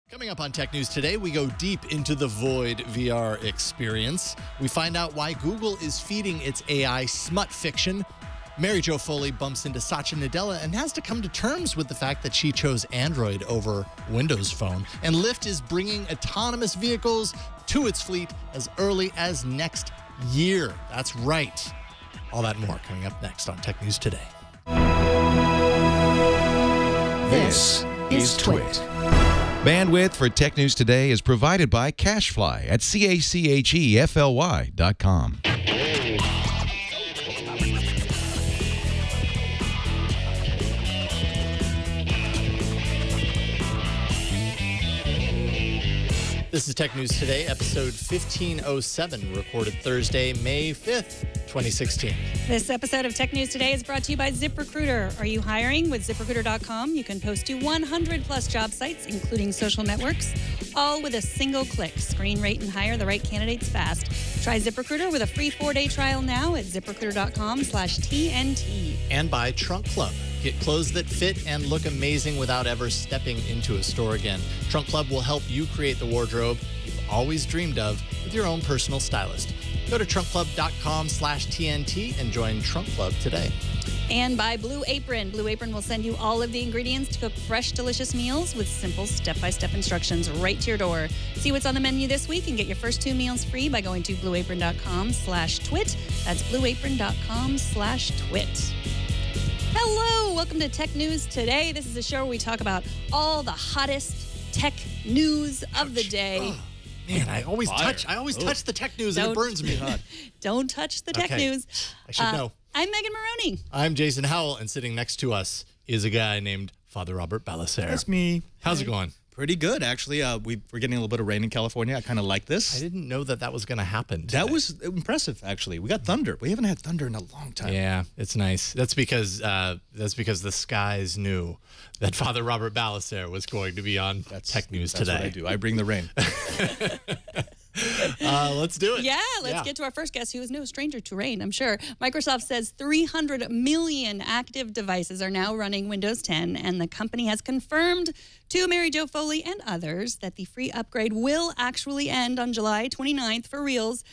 Coming up on Tech News Today, we go deep into the Void VR experience. We find out why Google is feeding its AI smut fiction. Mary Jo Foley bumps into Satya Nadella and has to come to terms with the fact that she chose Android over Windows Phone. And Lyft is bringing autonomous vehicles to its fleet as early as next year. That's right. All that and more coming up next on Tech News Today. This is Twit. Bandwidth for Tech News Today is provided by CashFly at CACHEFLY.com. This is Tech News Today, episode 1507, recorded Thursday, May 5th, 2016. This episode of Tech News Today is brought to you by ZipRecruiter. Are you hiring? With ZipRecruiter.com, you can post to 100-plus job sites, including social networks, all with a single click. Screen, rate, and hire the right candidates fast. Try ZipRecruiter with a free 4-day trial now at ZipRecruiter.com/TNT. And by Trunk Club. Get clothes that fit and look amazing without ever stepping into a store again. Trunk Club will help you create the wardrobe you've always dreamed of with your own personal stylist. Go to trunkclub.com/TNT and join Trunk Club today. And by Blue Apron. Blue Apron will send you all of the ingredients to cook fresh, delicious meals with simple step-by-step instructions right to your door. See what's on the menu this week and get your first 2 meals free by going to blueapron.com/twit. That's blueapron.com/twit. Hello, welcome to Tech News Today. This is a show where we talk about all the hottest tech news of the day. Oh, man, I always touch the tech news and it burns me hot. Don't touch the tech news. I should know. I'm Megan Morrone. I'm Jason Howell, and sitting next to us is a guy named Father Robert Ballecer. That's me. How's it going? Pretty good, actually. We're getting a little bit of rain in California. I kind of like this. I didn't know that was going to happen today. That was impressive, actually. We got thunder. We haven't had thunder in a long time. Yeah, it's nice. That's because the skies knew that Father Robert Ballecer was going to be on Tech News Today. That's what I do. I bring the rain. Let's do it. Yeah, let's get to our first guest, who is no stranger to rain, I'm sure. Microsoft says 300 million active devices are now running Windows 10, and the company has confirmed to Mary Jo Foley and others that the free upgrade will actually end on July 29th for reals.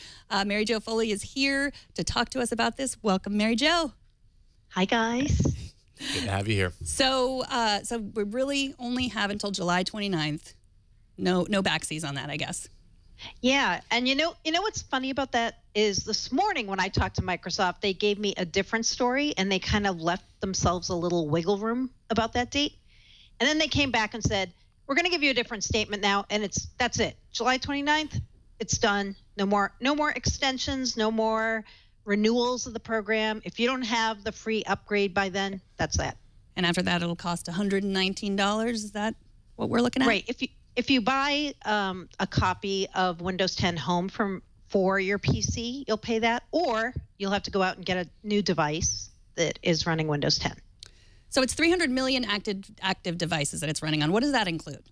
Mary Jo Foley is here to talk to us about this. Welcome, Mary Jo. Hi, guys. Good to have you here. So we really only have until July 29th. No backsies on that, I guess. Yeah, and you know what's funny about that is this morning when I talked to Microsoft, they gave me a different story and they kind of left themselves a little wiggle room about that date. And then they came back and said, we're going to give you a different statement now, and that's it. July 29th, it's done. No more extensions, no more renewals of the program. If you don't have the free upgrade by then, that's that. And after that, it'll cost $119. Is that what we're looking at? Right. If you buy a copy of Windows 10 Home for your PC, you'll pay that, or you'll have to go out and get a new device that is running Windows 10. So it's 300 million active devices that it's running on. What does that include?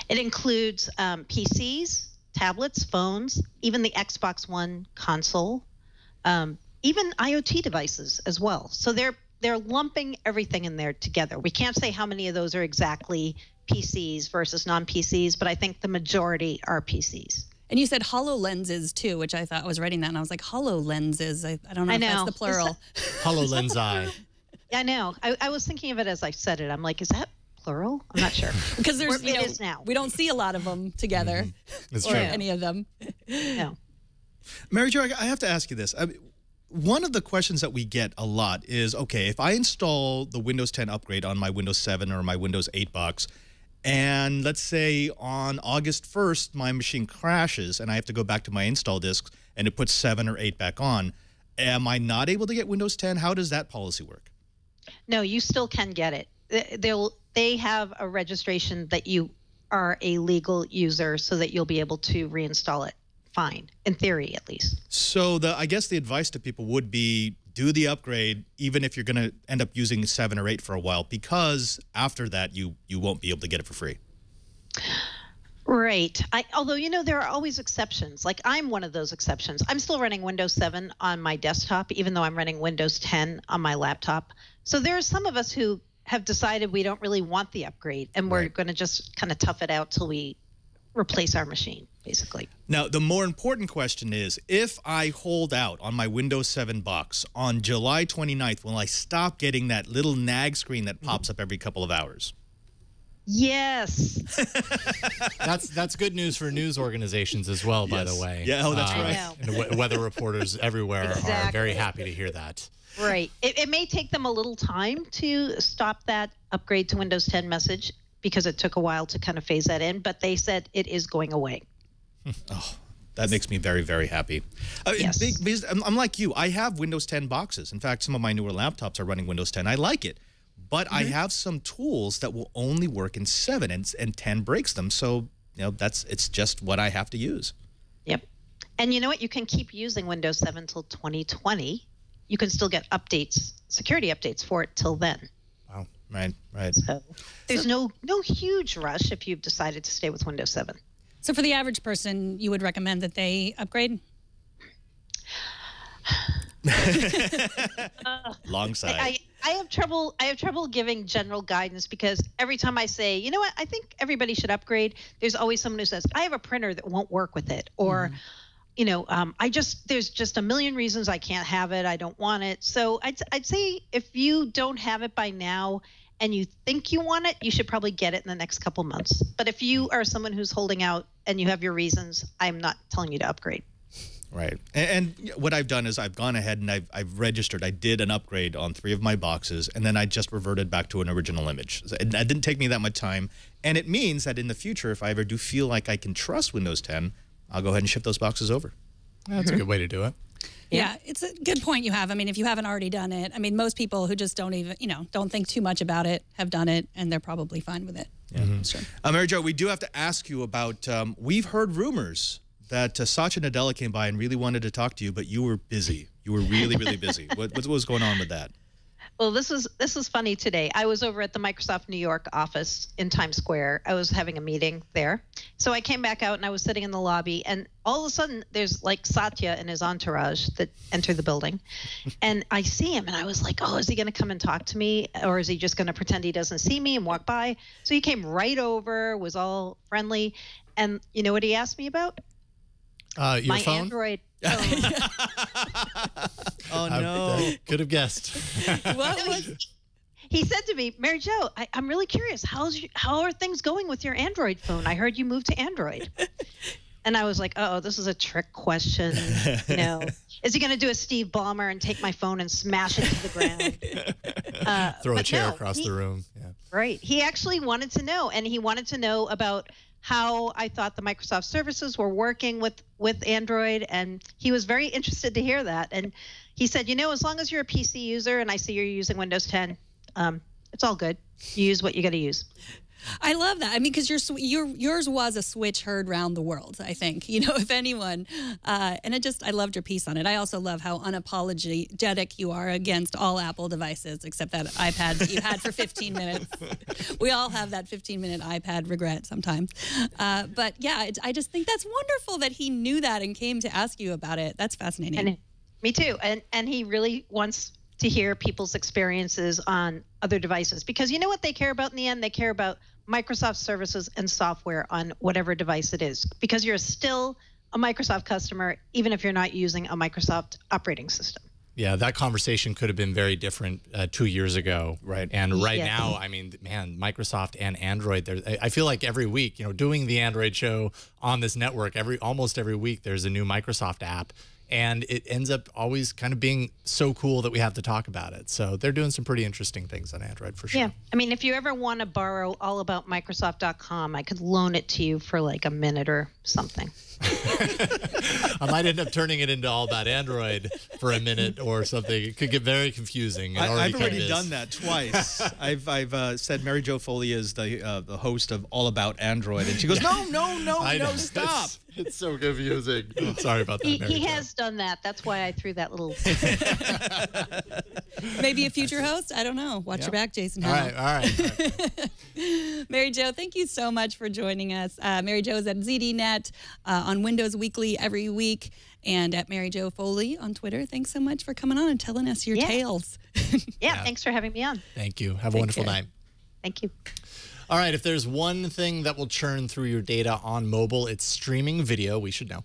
It includes PCs, tablets, phones, even the Xbox One console, even IoT devices as well. So they're lumping everything in there together. We can't say how many of those are exactly PCs versus non-PCs, but I think the majority are PCs. And you said HoloLenses too, which I thought I was writing that, and I was like, HoloLenses. I don't know if that's the plural. HoloLens Eye. I know. I was thinking of it as I said it. I'm like, is that plural? I'm not sure. Because it is now. We don't see a lot of them together. That's or true. Any of them. No. Mary Jo, I have to ask you this. One of the questions that we get a lot is, okay, if I install the Windows 10 upgrade on my Windows 7 or my Windows 8 box, and let's say on August 1st, my machine crashes and I have to go back to my install disks and it puts 7 or 8 back on, am I not able to get Windows 10? How does that policy work? No, you still can get it. They have a registration that you are a legal user so that you'll be able to reinstall it. Fine, in theory at least. So I guess the advice to people would be do the upgrade even if you're going to end up using 7 or 8 for a while, because after that you won't be able to get it for free. Right. Although, there are always exceptions. Like I'm one of those exceptions. I'm still running Windows 7 on my desktop, even though I'm running Windows 10 on my laptop. So there are some of us who have decided we don't really want the upgrade, and we're going to just kind of tough it out till we replace our machine, basically. Now, the more important question is, if I hold out on my Windows 7 box on July 29th, will I stop getting that little nag screen that pops up every couple of hours? Yes. That's good news for news organizations as well, by the way. Yeah, oh, that's right. And weather reporters everywhere are very happy to hear that. Right. It may take them a little time to stop that upgrade to Windows 10 message because it took a while to kind of phase that in, but they said it is going away. Oh, that makes me very, very happy. Yes. Because I'm like you. I have Windows 10 boxes. In fact, some of my newer laptops are running Windows 10. I like it. But I have some tools that will only work in 7, and 10 breaks them. So, it's just what I have to use. Yep. And you know what? You can keep using Windows 7 till 2020. You can still get updates, security updates for it till then. Wow. Right. So there's no huge rush if you've decided to stay with Windows 7. So for the average person, you would recommend that they upgrade? Long side. I have trouble giving general guidance because every time I say, you know what, I think everybody should upgrade, there's always someone who says, I have a printer that won't work with it, or there's just a million reasons I can't have it. I don't want it. So I'd say if you don't have it by now and you think you want it, you should probably get it in the next couple months. But if you are someone who's holding out and you have your reasons, I'm not telling you to upgrade. Right. And what I've done is I've gone ahead and I've registered. I did an upgrade on 3 of my boxes, and then I just reverted back to an original image. It didn't take me that much time. And it means that in the future, if I ever do feel like I can trust Windows 10, I'll go ahead and ship those boxes over. That's a good way to do it. Yeah, it's a good point you have. I mean, if you haven't already done it, I mean, most people who just don't even, don't think too much about it have done it, and they're probably fine with it. Yeah. Sure. Mary Jo, we do have to ask you about, we've heard rumors that Satya Nadella came by and really wanted to talk to you, but you were busy. You were really, really busy. What was going on with that? Well, this is funny today. I was over at the Microsoft New York office in Times Square. I was having a meeting there. So I came back out and I was sitting in the lobby, and all of a sudden there's like Satya and his entourage that enter the building. And I see him and I was like, oh, is he going to come and talk to me, or is he just going to pretend he doesn't see me and walk by? So he came right over, was all friendly. And you know what he asked me about? Your my phone? Android phone. Oh, no. Could have guessed. He said to me, Mary Jo, I'm really curious. How are things going with your Android phone? I heard you moved to Android. And I was like, oh, this is a trick question. Is he going to do a Steve Ballmer and take my phone and smash it to the ground? Throw a chair across the room. Yeah. Right. He actually wanted to know, and he wanted to know about how I thought the Microsoft services were working with Android, and he was very interested to hear that. And he said, as long as you're a PC user and I see you're using Windows 10, it's all good. You use what you got to use. I love that. I mean, because yours was a switch heard round the world, I think, if anyone. And I loved your piece on it. I also love how unapologetic you are against all Apple devices, except that iPad that you had for 15 minutes. We all have that 15-minute iPad regret sometimes. But yeah, I just think that's wonderful that he knew that and came to ask you about it. That's fascinating. And me too. And he really wants to hear people's experiences on other devices, because you know what they care about in the end? They care about Microsoft services and software on whatever device it is, because you're still a Microsoft customer, even if you're not using a Microsoft operating system. Yeah, that conversation could have been very different 2 years ago. Right. And right now, I mean, man, Microsoft and Android, I feel like every week, doing the Android show on this network, almost every week, there's a new Microsoft app. And it ends up always kind of being so cool that we have to talk about it. So they're doing some pretty interesting things on Android for sure. Yeah. I mean, if you ever want to borrow allaboutmicrosoft.com, I could loan it to you for like a minute or something. I might end up turning it into All About Android for a minute or something. It could get very confusing. I've already done that twice. I've said Mary Jo Foley is the host of All About Android, and she goes, no, stop. It's so confusing. Sorry about that, Mary He Jo. has done that. That's why I threw that little... Maybe a future host? I don't know. Watch your back, Jason Howell. All right. Mary Jo, thank you so much for joining us. Mary Jo is at ZDNet. that on Windows Weekly every week, and at Mary Jo Foley on Twitter. Thanks so much for coming on and telling us your tales. Yeah, thanks for having me on. Thank you. Have a wonderful night. Thank you. All right, if there's one thing that will churn through your data on mobile, it's streaming video. We should know.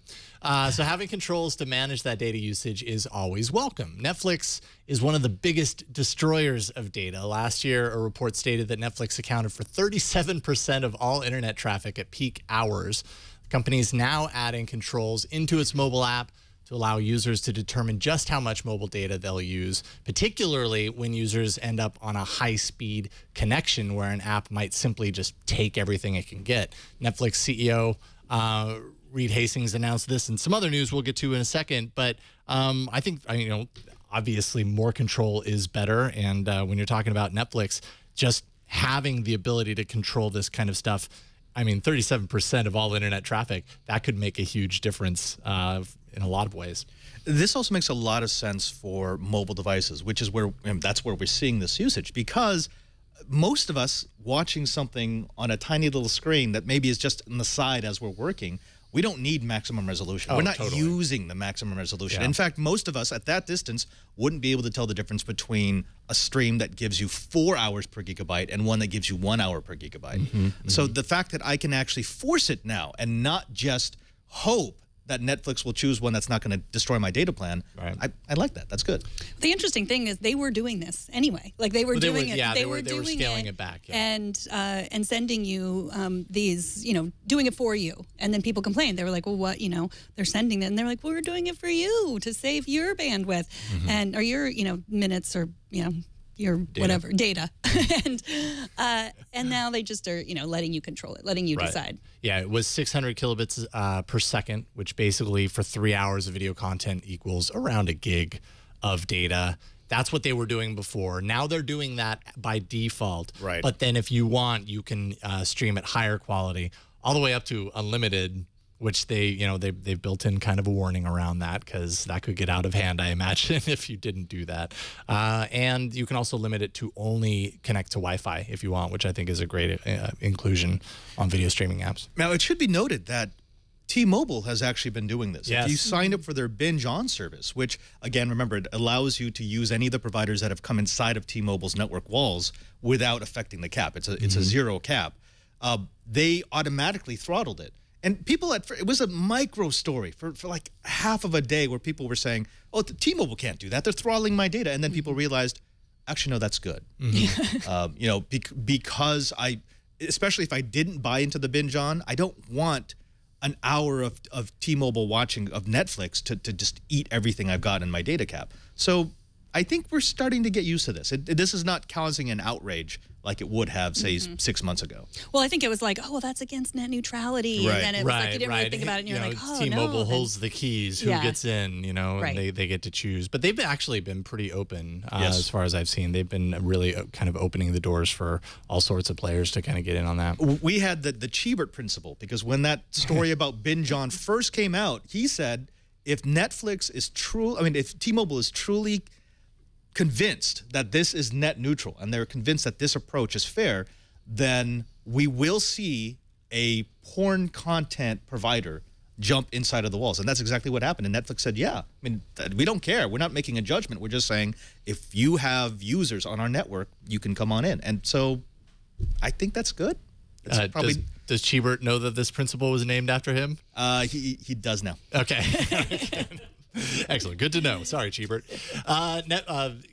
So having controls to manage that data usage is always welcome. Netflix is one of the biggest destroyers of data. Last year, a report stated that Netflix accounted for 37% of all internet traffic at peak hours. The company is now adding controls into its mobile app to allow users to determine just how much mobile data they'll use, particularly when users end up on a high-speed connection where an app might simply just take everything it can get. Netflix CEO Reed Hastings announced this, and some other news we'll get to in a second, but I think, obviously more control is better, and when you're talking about Netflix, just having the ability to control this kind of stuff, 37% of all internet traffic, that could make a huge difference in a lot of ways. This also makes a lot of sense for mobile devices, which is where that's where we're seeing this usage, because most of us watching something on a tiny little screen that maybe is just on the side as we're working, we don't need maximum resolution. We're not using the maximum resolution. Yeah. In fact, most of us at that distance wouldn't be able to tell the difference between a stream that gives you 4 hours per gigabyte and one that gives you 1 hour per gigabyte. So the fact that I can actually force it now and not just hope that Netflix will choose one that's not going to destroy my data plan. Right. I like that. That's good. The interesting thing is they were doing this anyway. Like they were doing it. Yeah, they were doing scaling it back. Yeah. And sending you these, doing it for you. And then people complained. They were like, well, what, they're sending it. And they're like, well, we're doing it for you to save your bandwidth and or your, minutes or, your whatever data, and now they just are letting you control it, letting you decide. Yeah, it was 600 kilobits per second, which basically for 3 hours of video content equals around a gig of data. That's what they were doing before. Now they're doing that by default. Right. But then if you want, you can stream at higher quality, all the way up to unlimited, which they've built in kind of a warning around that because that could get out of hand, I imagine, if you didn't do that. And you can also limit it to only connect to Wi-Fi if you want, which I think is a great inclusion on video streaming apps. Now, it should be noted that T-Mobile has actually been doing this. Yes. If you signed up for their Binge On service, which, again, remember, it allows you to use any of the providers that have come inside of T-Mobile's network walls without affecting the cap. It's a zero cap. They automatically throttled it. And people it was a micro story for like half of a day where people were saying, oh, T-Mobile can't do that. They're throttling my data. And then people realized, actually, no, that's good. Because especially if I didn't buy into the Binge On, I don't want an hour of T-Mobile watching of Netflix to just eat everything I've got in my data cap. So I think we're starting to get used to this. This is not causing an outrage like it would have, say, 6 months ago. Well, I think it was like, oh, well, that's against net neutrality. Right. And then it was like, you didn't really think about it, and you're like, oh, T-Mobile no. holds the keys, who gets in, and they get to choose. But they've actually been pretty open as far as I've seen. They've been really kind of opening the doors for all sorts of players to kind of get in on that. We had the Chibert principle, because when that story about Binge On first came out, he said, if Netflix is true, if T-Mobile is truly convinced that this is net neutral and they're convinced that this approach is fair, then we will see a porn content provider jump inside of the walls. And that's exactly what happened. And Netflix said, yeah, we don't care. We're not making a judgment. We're just saying if you have users on our network, you can come on in. And so I think that's good. Does Chibert know that this principle was named after him? He does now. Okay. Excellent. Good to know. Sorry, Chibert.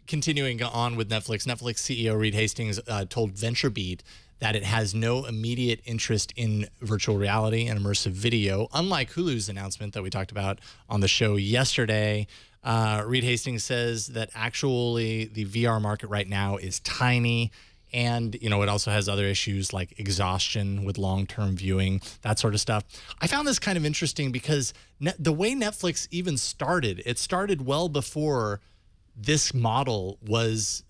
Continuing on with Netflix, Netflix CEO Reed Hastings told VentureBeat that it has no immediate interest in virtual reality and immersive video, unlike Hulu's announcement that we talked about on the show yesterday. Reed Hastings says that actually the VR market right now is tiny. And, it also has other issues like exhaustion with long-term viewing, that sort of stuff. I found this kind of interesting because the way Netflix even started, it started well before this model was,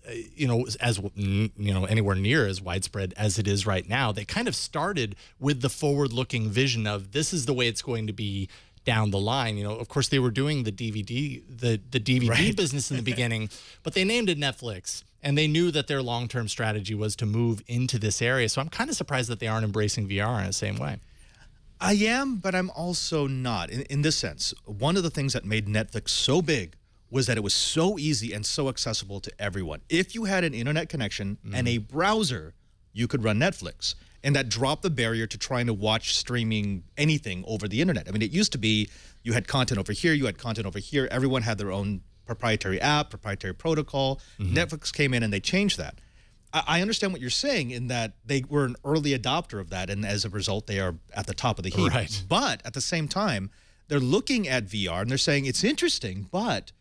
anywhere near as widespread as it is right now. They kind of started with the forward-looking vision of this is the way it's going to be down the line. Of course, they were doing the DVD business in the beginning, but they named it Netflix. And they knew that their long-term strategy was to move into this area. So I'm kind of surprised that they aren't embracing VR in the same way. I am, but I'm also not. In this sense, one of the things that made Netflix so big was that it was so easy and so accessible to everyone. If you had an internet connection and a browser, you could run Netflix. And that dropped the barrier to trying to watch streaming anything over the internet. I mean, it used to be you had content over here, you had content over here. Everyone had their own proprietary app, proprietary protocol. Netflix came in and they changed that. I understand what you're saying in that they were an early adopter of that, and as a result, they are at the top of the heap. Right. But at the same time, they're looking at VR and they're saying it's interesting, but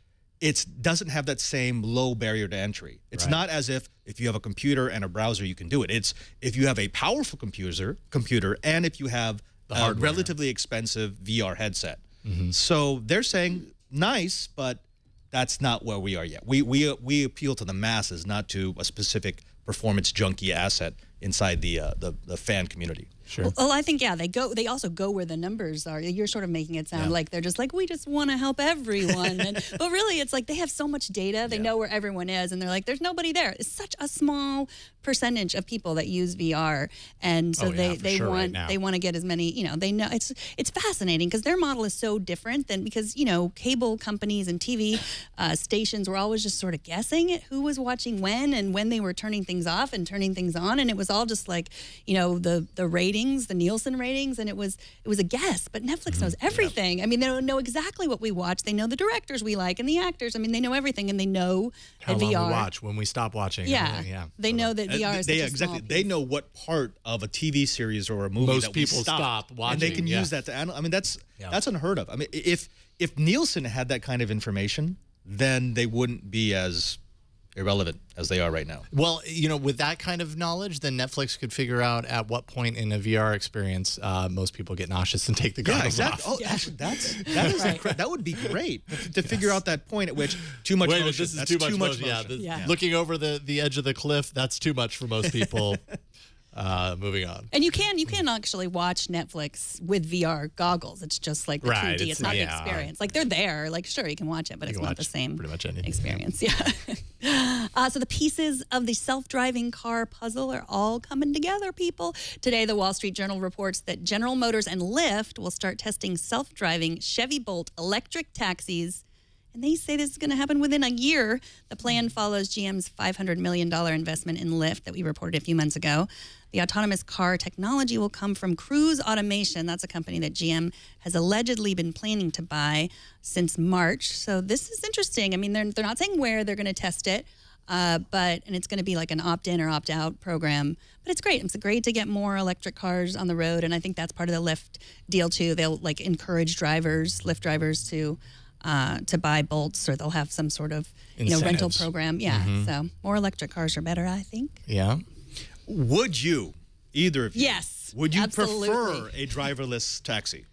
it doesn't have that same low barrier to entry. It's not as if you have a computer and a browser, you can do it. It's if you have a powerful computer and if you have a relatively expensive VR headset. So they're saying nice, but that's not where we are yet. We appeal to the masses, not to a specific performance junkie asset inside the fan community. Sure. Well, I think, yeah, they also go where the numbers are. You're sort of making it sound like they're just like, we just want to help everyone. But really, it's like they have so much data. They know where everyone is. And they're like, there's nobody there. It's such a small percentage of people that use VR. And so they want to get as many, you know, they know. It's fascinating because their model is so different than, because, you know, cable companies and TV stations were always just sort of guessing at who was watching when and when they were turning things off and turning things on. And it was all just like, you know, the ratings, the Nielsen ratings, and it was a guess. But Netflix knows everything. I mean, they know exactly what we watch. They know the directors we like and the actors. I mean, they know everything, and they know how that long VR. we watch, when we stop watching. They know that VR is such a small piece. They know what part of a TV series or a movie Most that people we stop watching, and they can use that to analyze. I mean, that's unheard of. I mean, if Nielsen had that kind of information, then they wouldn't be as irrelevant as they are right now. Well, you know, with that kind of knowledge, then Netflix could figure out at what point in a VR experience most people get nauseous and take the goggles off. Oh, actually, that would be great to figure out that point at which too much motion. This is that's too much motion. Looking over the edge of the cliff, that's too much for most people. Moving on. And you can actually watch Netflix with VR goggles. It's just like the 2D. It's not the experience. Like, they're there. Like, sure, you can watch it, but it's not the same pretty much anything. experience. So the pieces of the self-driving car puzzle are all coming together, people. Today, the Wall Street Journal reports that General Motors and Lyft will start testing self-driving Chevy Bolt electric taxis. And they say this is going to happen within a year. The plan follows GM's $500 million investment in Lyft that we reported a few months ago. The autonomous car technology will come from Cruise Automation. That's a company that GM has allegedly been planning to buy since March. So this is interesting. I mean, they're not saying where they're going to test it, and it's going to be like an opt-in or opt-out program. But it's great. It's great to get more electric cars on the road, and I think that's part of the Lyft deal too. They'll like encourage Lyft drivers to buy Bolts, or they'll have some sort of rental program. So more electric cars are better, I think. Would you, either of you? Yes. Would you absolutely. prefer a driverless taxi?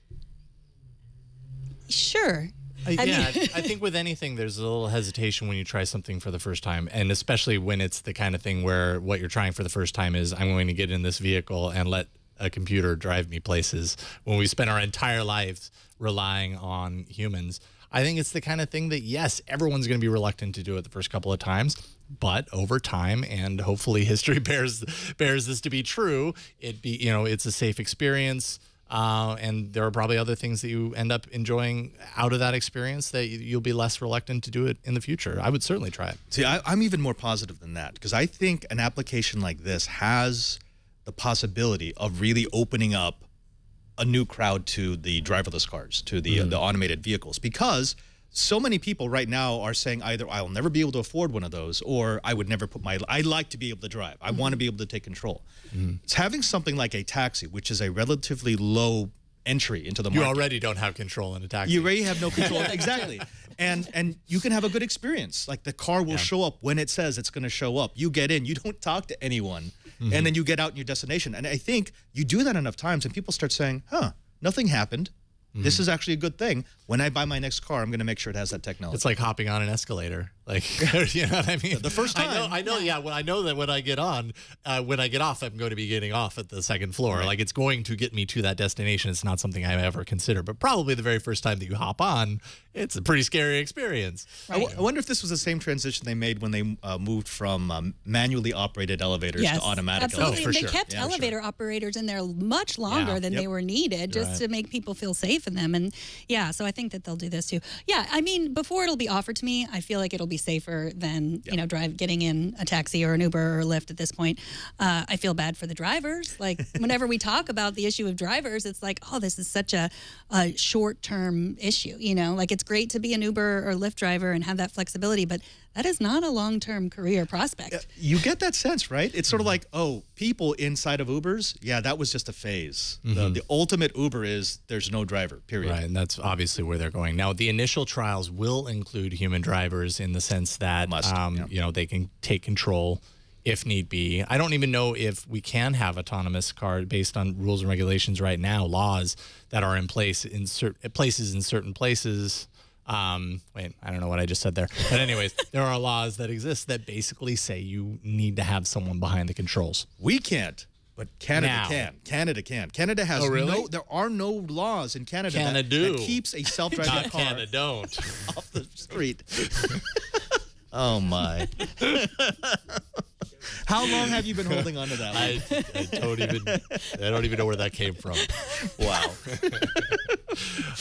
Sure. I think with anything, there's a little hesitation when you try something for the first time, and especially when it's the kind of thing where what you're trying for the first time is, I'm going to get in this vehicle and let a computer drive me places, when we spend our entire lives relying on humans. I think it's the kind of thing that, yes, everyone's going to be reluctant to do it the first couple of times, but over time, and hopefully history bears this to be true, it's a safe experience, and there are probably other things that you end up enjoying out of that experience that you'll be less reluctant to do it in the future. I would certainly try it. See, I'm even more positive than that, because I think an application like this has the possibility of really opening up a new crowd to the driverless cars, to the automated vehicles, because so many people right now are saying either I'll never be able to afford one of those, or I would never I like to be able to drive. I want to be able to take control. It's having something like a taxi, which is a relatively low entry into the market. You already don't have control in a taxi. You already have no control. Exactly. And you can have a good experience. Like, the car will show up when it says it's going to show up. You get in, you don't talk to anyone, and then you get out in your destination. And I think you do that enough times and people start saying, nothing happened. This is actually a good thing. When I buy my next car, I'm going to make sure it has that technology. It's like hopping on an escalator. Like, you know what I mean? The first time. I know. Yeah. When I know that when I get on, when I get off, I'm going to be getting off at the second floor. Like, it's going to get me to that destination. It's not something I ever consider. But probably the very first time that you hop on, it's a pretty scary experience. Right. I wonder if this was the same transition they made when they moved from manually operated elevators to automatic absolutely. elevators. They kept elevator operators in there much longer than they were needed just to make people feel safe in them. And yeah, so I think that they'll do this too. Yeah, I mean, before it'll be offered to me, I feel like it'll be safer than you know, getting in a taxi or an Uber or a Lyft at this point. I feel bad for the drivers. Like, whenever we talk about the issue of drivers, it's like, oh, this is such a short-term issue. You know, like, it's great to be an Uber or Lyft driver and have that flexibility, but that is not a long-term career prospect. You get that sense, right? It's sort of like, oh, people inside of Ubers, yeah, that was just a phase. The ultimate Uber is there's no driver, period. Right, and that's obviously where they're going. Now, the initial trials will include human drivers in the sense that, you know, they can take control if need be. I don't even know if we can have autonomous cars based on rules and regulations right now, laws that are in place in certain places. Wait, I don't know what I just said there. But anyways, there are laws that exist that basically say you need to have someone behind the controls. We can't, but Canada can. Canada can. Canada has there are no laws in Canada that keeps a self-driving car Canadon't. off the street. Oh, my. How long have you been holding on to that one? I don't even know where that came from. Wow.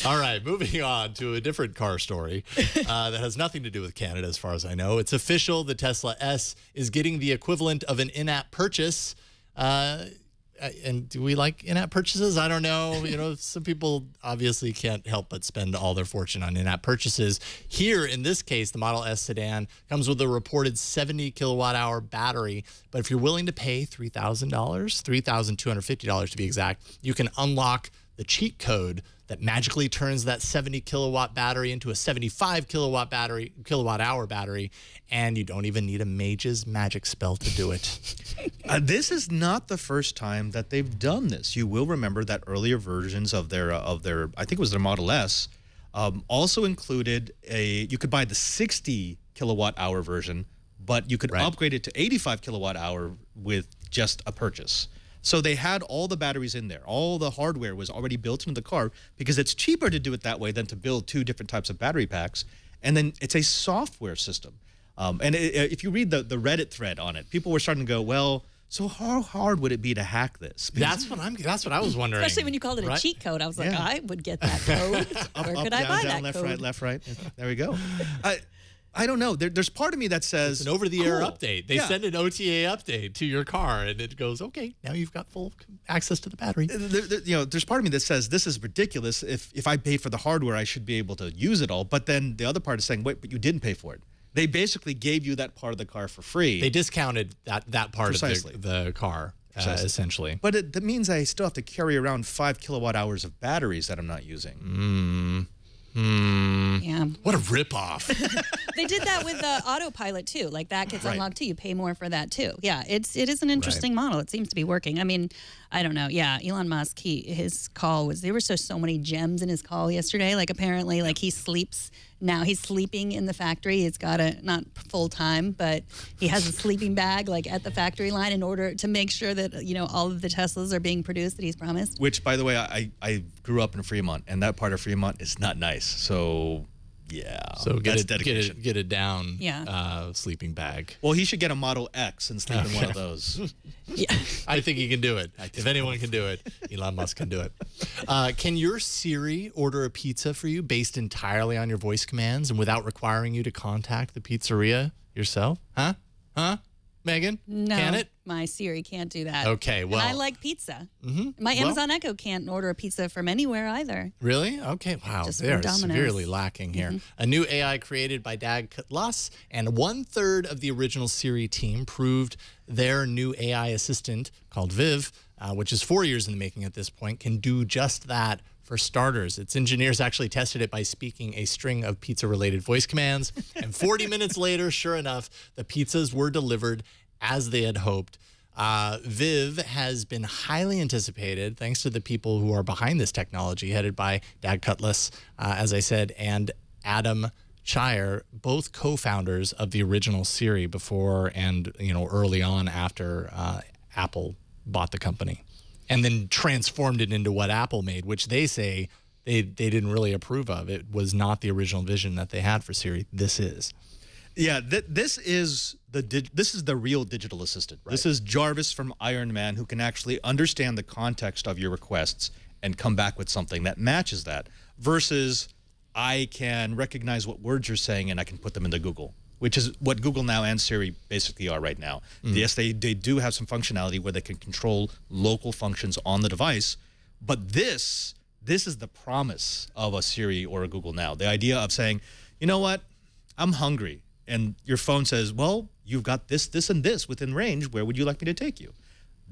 All right, moving on to a different car story that has nothing to do with Canada as far as I know. It's official. The Tesla S is getting the equivalent of an in-app purchase. And do we like in-app purchases? I don't know. You know, some people obviously can't help but spend all their fortune on in-app purchases. Here, in this case, the Model S sedan comes with a reported 70 kilowatt-hour battery. But if you're willing to pay $3,000, $3,250 to be exact, you can unlock the cheat code that magically turns that 70 kilowatt battery into a 75 kilowatt hour battery, and you don't even need a mage's magic spell to do it. This is not the first time that they've done this. You will remember that earlier versions of their I think it was their Model S, also included you could buy the 60 kilowatt hour version, but you could upgrade it to 85 kilowatt hour with just a purchase. So they had all the batteries in there. All the hardware was already built into the car because it's cheaper to do it that way than to build two different types of battery packs. And then it's a software system. If you read the Reddit thread on it, people were starting to go, well, so how hard would it be to hack this? That's what I was wondering. Especially when you called it a cheat code. I was like, I would get that code. Where could I buy down, that left, code? Left, right. There we go. I don't know. There's part of me that says it's an over-the-air update. They send an OTA update to your car, and it goes, okay, now you've got full access to the battery. There's part of me that says this is ridiculous. If I pay for the hardware, I should be able to use it all. But then the other part is saying, wait, but you didn't pay for it. They basically gave you that part of the car for free. They discounted that part of the car, essentially. But that means I still have to carry around 5 kilowatt hours of batteries that I'm not using. Yeah. What a ripoff. They did that with autopilot too. Like that gets unlocked too. You pay more for that too. Yeah, it is an interesting model. It seems to be working. I mean, I don't know. Yeah, Elon Musk, his call was, there were so many gems in his call yesterday. Like apparently, like he sleeps now. He's sleeping in the factory. It's got not full time, but he has a sleeping bag like at the factory line in order to make sure that all of the Teslas are being produced that he's promised. Which, by the way, I grew up in Fremont, and that part of Fremont is not nice. So. Yeah, so get it down. Yeah, sleeping bag. Well, he should get a Model X and sleep in one of those. Yeah, I think he can do it. If anyone can do it, Elon Musk can do it. Can your Siri order a pizza for you based entirely on your voice commands and without requiring you to contact the pizzeria yourself? Huh? Megan? No, can it? My Siri can't do that. Okay, well. And I like pizza. My Amazon Echo can't order a pizza from anywhere either. Really? Okay, wow. They're severely lacking here. A new AI created by Dag Kutlas and 1/3 of the original Siri team proved their new AI assistant called Viv, which is 4 years in the making at this point, can do just that. For starters, its engineers actually tested it by speaking a string of pizza-related voice commands, and 40 minutes later, sure enough, the pizzas were delivered as they had hoped. Viv has been highly anticipated thanks to the people who are behind this technology, headed by Dag Cutlass, as I said, and Adam Shire, both co-founders of the original Siri before and early on after Apple bought the company, and then transformed it into what Apple made, which they say they didn't really approve of. It was not the original vision that they had for Siri. This is. Yeah, this is the real digital assistant. Right. This is Jarvis from Iron Man, who can actually understand the context of your requests and come back with something that matches that, versus I can recognize what words you're saying and I can put them into Google, which is what Google Now and Siri basically are right now. Yes, they do have some functionality where they can control local functions on the device, but this is the promise of a Siri or a Google Now. The idea of saying, you know what, I'm hungry. And your phone says, well, you've got this, this, and this within range. Where would you like me to take you?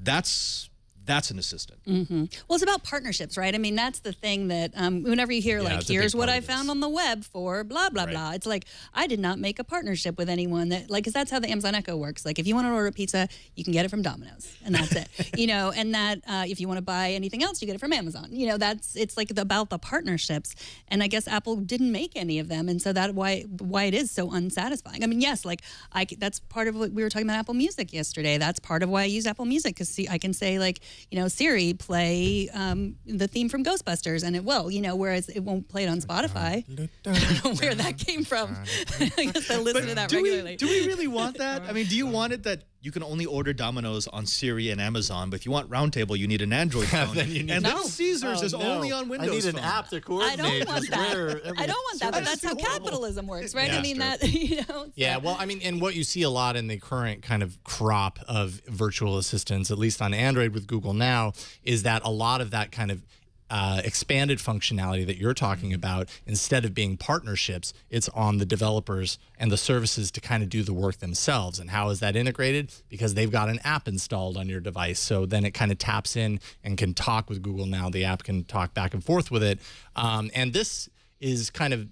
That's an assistant. Well, it's about partnerships, right? I mean, that's the thing that whenever you hear, like, here's what I found on the web for blah, blah, blah. It's like, I did not make a partnership with anyone that, like, because that's how the Amazon Echo works. Like, if you want to order a pizza, you can get it from Domino's, and that's it. And that if you want to buy anything else, you get it from Amazon. It's like about the partnerships. And I guess Apple didn't make any of them. And so that's why it is so unsatisfying. I mean, yes, like, that's part of what we were talking about Apple Music yesterday. That's part of why I use Apple Music, because I can say, like, Siri, play the theme from Ghostbusters, and it will, whereas it won't play it on Spotify. I don't know where that came from. I guess I listen to that regularly. Do we really want that? I mean, do you want it that you can only order Domino's on Siri and Amazon, but if you want Roundtable, you need an Android phone. Then Caesars is only on Windows. I need an app to coordinate. I don't want that. I don't want that, but that's how capitalism works, right? Yeah, I mean, Yeah, well, I mean, and what you see a lot in the current kind of crop of virtual assistants, at least on Android with Google Now, is that a lot of that kind of expanded functionality that you're talking about, instead of being partnerships, it's on the developers and the services to kind of do the work themselves. And how is that integrated? Because they've got an app installed on your device. So then it kind of taps in and can talk with Google Now. The app can talk back and forth with it. And this is kind of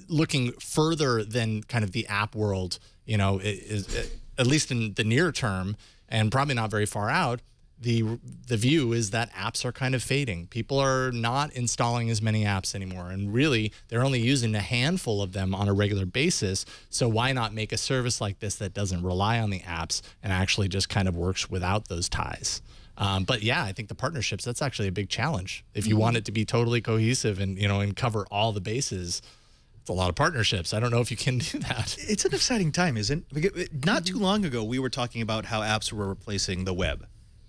looking further than kind of the app world, at least in the near term, and probably not very far out. The view is that apps are kind of fading. People are not installing as many apps anymore, and really they're only using a handful of them on a regular basis. So why not make a service like this that doesn't rely on the apps and actually just kind of works without those ties? But yeah, I think the partnerships, that's actually a big challenge. If you want it to be totally cohesive and and cover all the bases, it's a lot of partnerships. I don't know if you can do that. It's an exciting time, isn't it? Not too long ago, we were talking about how apps were replacing the web.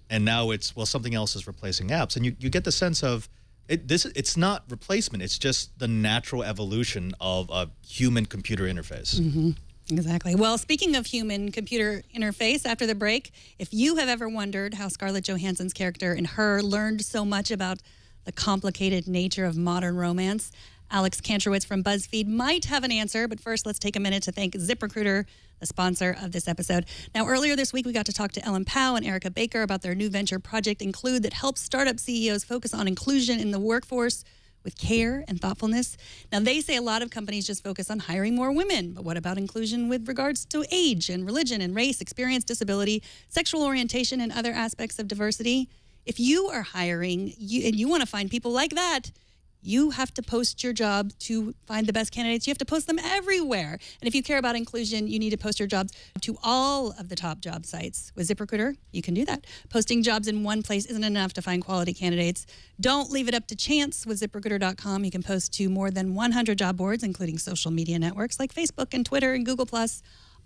And now it's, well, something else is replacing apps. And you get the sense of, it's not replacement. It's just the natural evolution of a human-computer interface. Exactly. Well, speaking of human-computer interface, after the break, if you have ever wondered how Scarlett Johansson's character in Her learned so much about the complicated nature of modern romance, Alex Kantrowitz from BuzzFeed might have an answer. But first, let's take a minute to thank ZipRecruiter, the sponsor of this episode. Now, earlier this week, we got to talk to Ellen Powell and Erica Baker about their new venture, Project Include, that helps startup CEOs focus on inclusion in the workforce with care and thoughtfulness. Now, they say a lot of companies just focus on hiring more women, but what about inclusion with regards to age and religion and race, experience, disability, sexual orientation, and other aspects of diversity? If you are hiring and you want to find people like that, you have to post your job to find the best candidates. You have to post them everywhere. And if you care about inclusion, you need to post your jobs to all of the top job sites. With ZipRecruiter, you can do that. Posting jobs in one place isn't enough to find quality candidates. Don't leave it up to chance. With ZipRecruiter.com, you can post to more than 100 job boards, including social media networks like Facebook and Twitter and Google+,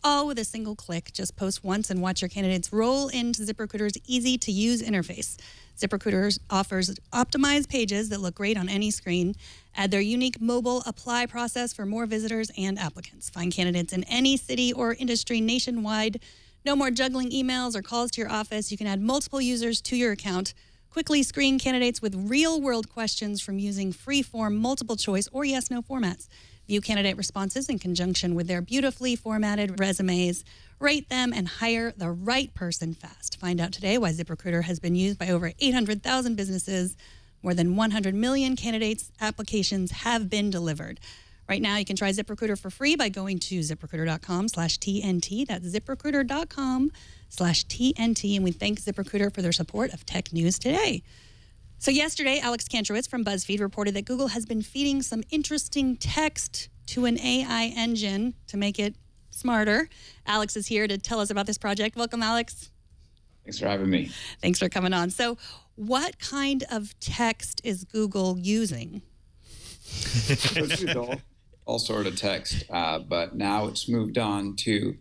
all with a single click. Just post once and watch your candidates roll into ZipRecruiter's easy-to-use interface. ZipRecruiter offers optimized pages that look great on any screen. Add their unique mobile apply process for more visitors and applicants. Find candidates in any city or industry nationwide. No more juggling emails or calls to your office. You can add multiple users to your account. Quickly screen candidates with real-world questions from using free-form, multiple-choice, or yes-no formats. View candidate responses in conjunction with their beautifully formatted resumes. Rate them and hire the right person fast. Find out today why ZipRecruiter has been used by over 800,000 businesses. More than 100 million candidates' applications have been delivered. Right now, you can try ZipRecruiter for free by going to ZipRecruiter.com/TNT. That's ZipRecruiter.com/TNT. And we thank ZipRecruiter for their support of Tech News Today. So yesterday, Alex Kantrowitz from BuzzFeed reported that Google has been feeding some interesting text to an AI engine to make it smarter. Alex is here to tell us about this project. Welcome, Alex. Thanks for having me. Thanks for coming on. So what kind of text is Google using? It's used all sort of text, but now it's moved on to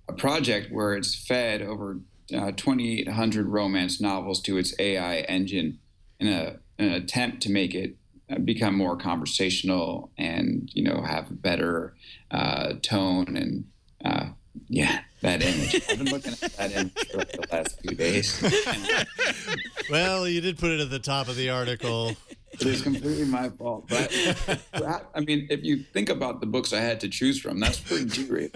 a project where it's fed over 2,800 romance novels to its AI engine in an attempt to make it become more conversational and, have a better tone and, that image. I've been looking at that image for the last few days. Well, you did put it at the top of the article. It is completely my fault. But if you think about the books I had to choose from, that's pretty G-rated.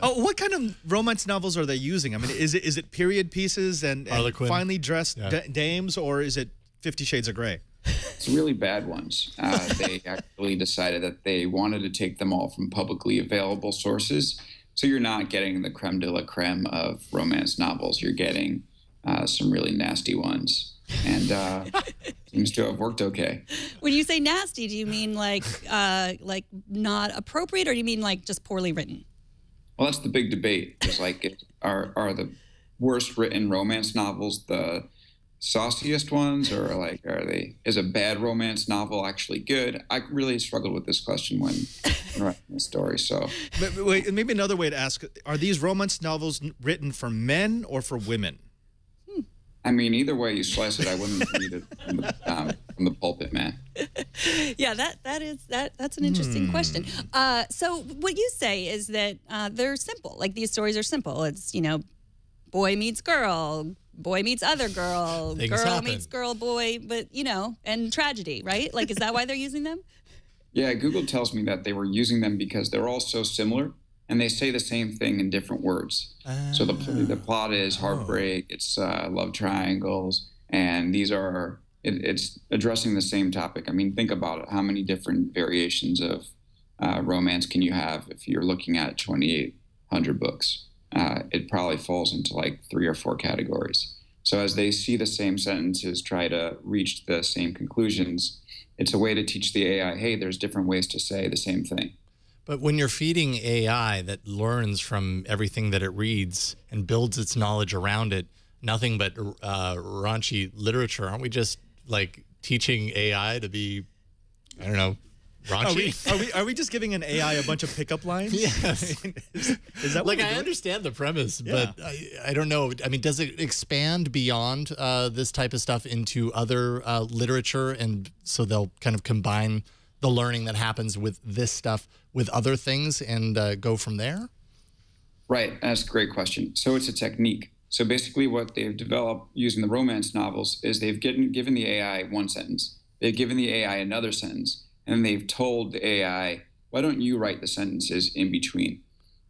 Oh, what kind of romance novels are they using? I mean, is it period pieces and finely dressed dames, or is it 50 Shades of Grey? It's really bad ones. They actually decided that they wanted to take them all from publicly available sources. So you're not getting the creme de la creme of romance novels. You're getting some really nasty ones. And seems to have worked okay. When you say nasty, do you mean like not appropriate, or do you mean like just poorly written? Well, that's the big debate. It's like, are the worst written romance novels the sauciest ones, or is a bad romance novel actually good? I really struggled with this question when writing the story. So, wait, maybe another way to ask: are these romance novels written for men or for women? I mean, either way you slice it, I wouldn't read it from the pulpit, man. Yeah, that's an interesting question. So what you say is that they're simple. Like, these stories are simple. It's, boy meets girl, boy meets other girl, girl meets girl, boy, but, and tragedy, right? Like, is that why they're using them? Yeah, Google tells me that they were using them because they're all so similar, and they say the same thing in different words. So the plot is heartbreak, it's love triangles, and it's addressing the same topic. I mean, think about it. How many different variations of romance can you have if you're looking at 2,800 books? It probably falls into like 3 or 4 categories. So as they see the same sentences try to reach the same conclusions, it's a way to teach the AI, hey, there's different ways to say the same thing. But when you're feeding AI that learns from everything that it reads and builds its knowledge around it, nothing but raunchy literature, aren't we just like teaching AI to be, I don't know, raunchy? Are we just giving an AI a bunch of pickup lines? Yes. Is that what I understand the premise, but I don't know. I mean, does it expand beyond this type of stuff into other literature, and so they'll kind of combine the learning that happens with this stuff with other things and go from there? Right. That's a great question. So it's a technique. So basically what they've developed using the romance novels is they've given the AI one sentence. They've given the AI another sentence. And they've told the AI, why don't you write the sentences in between?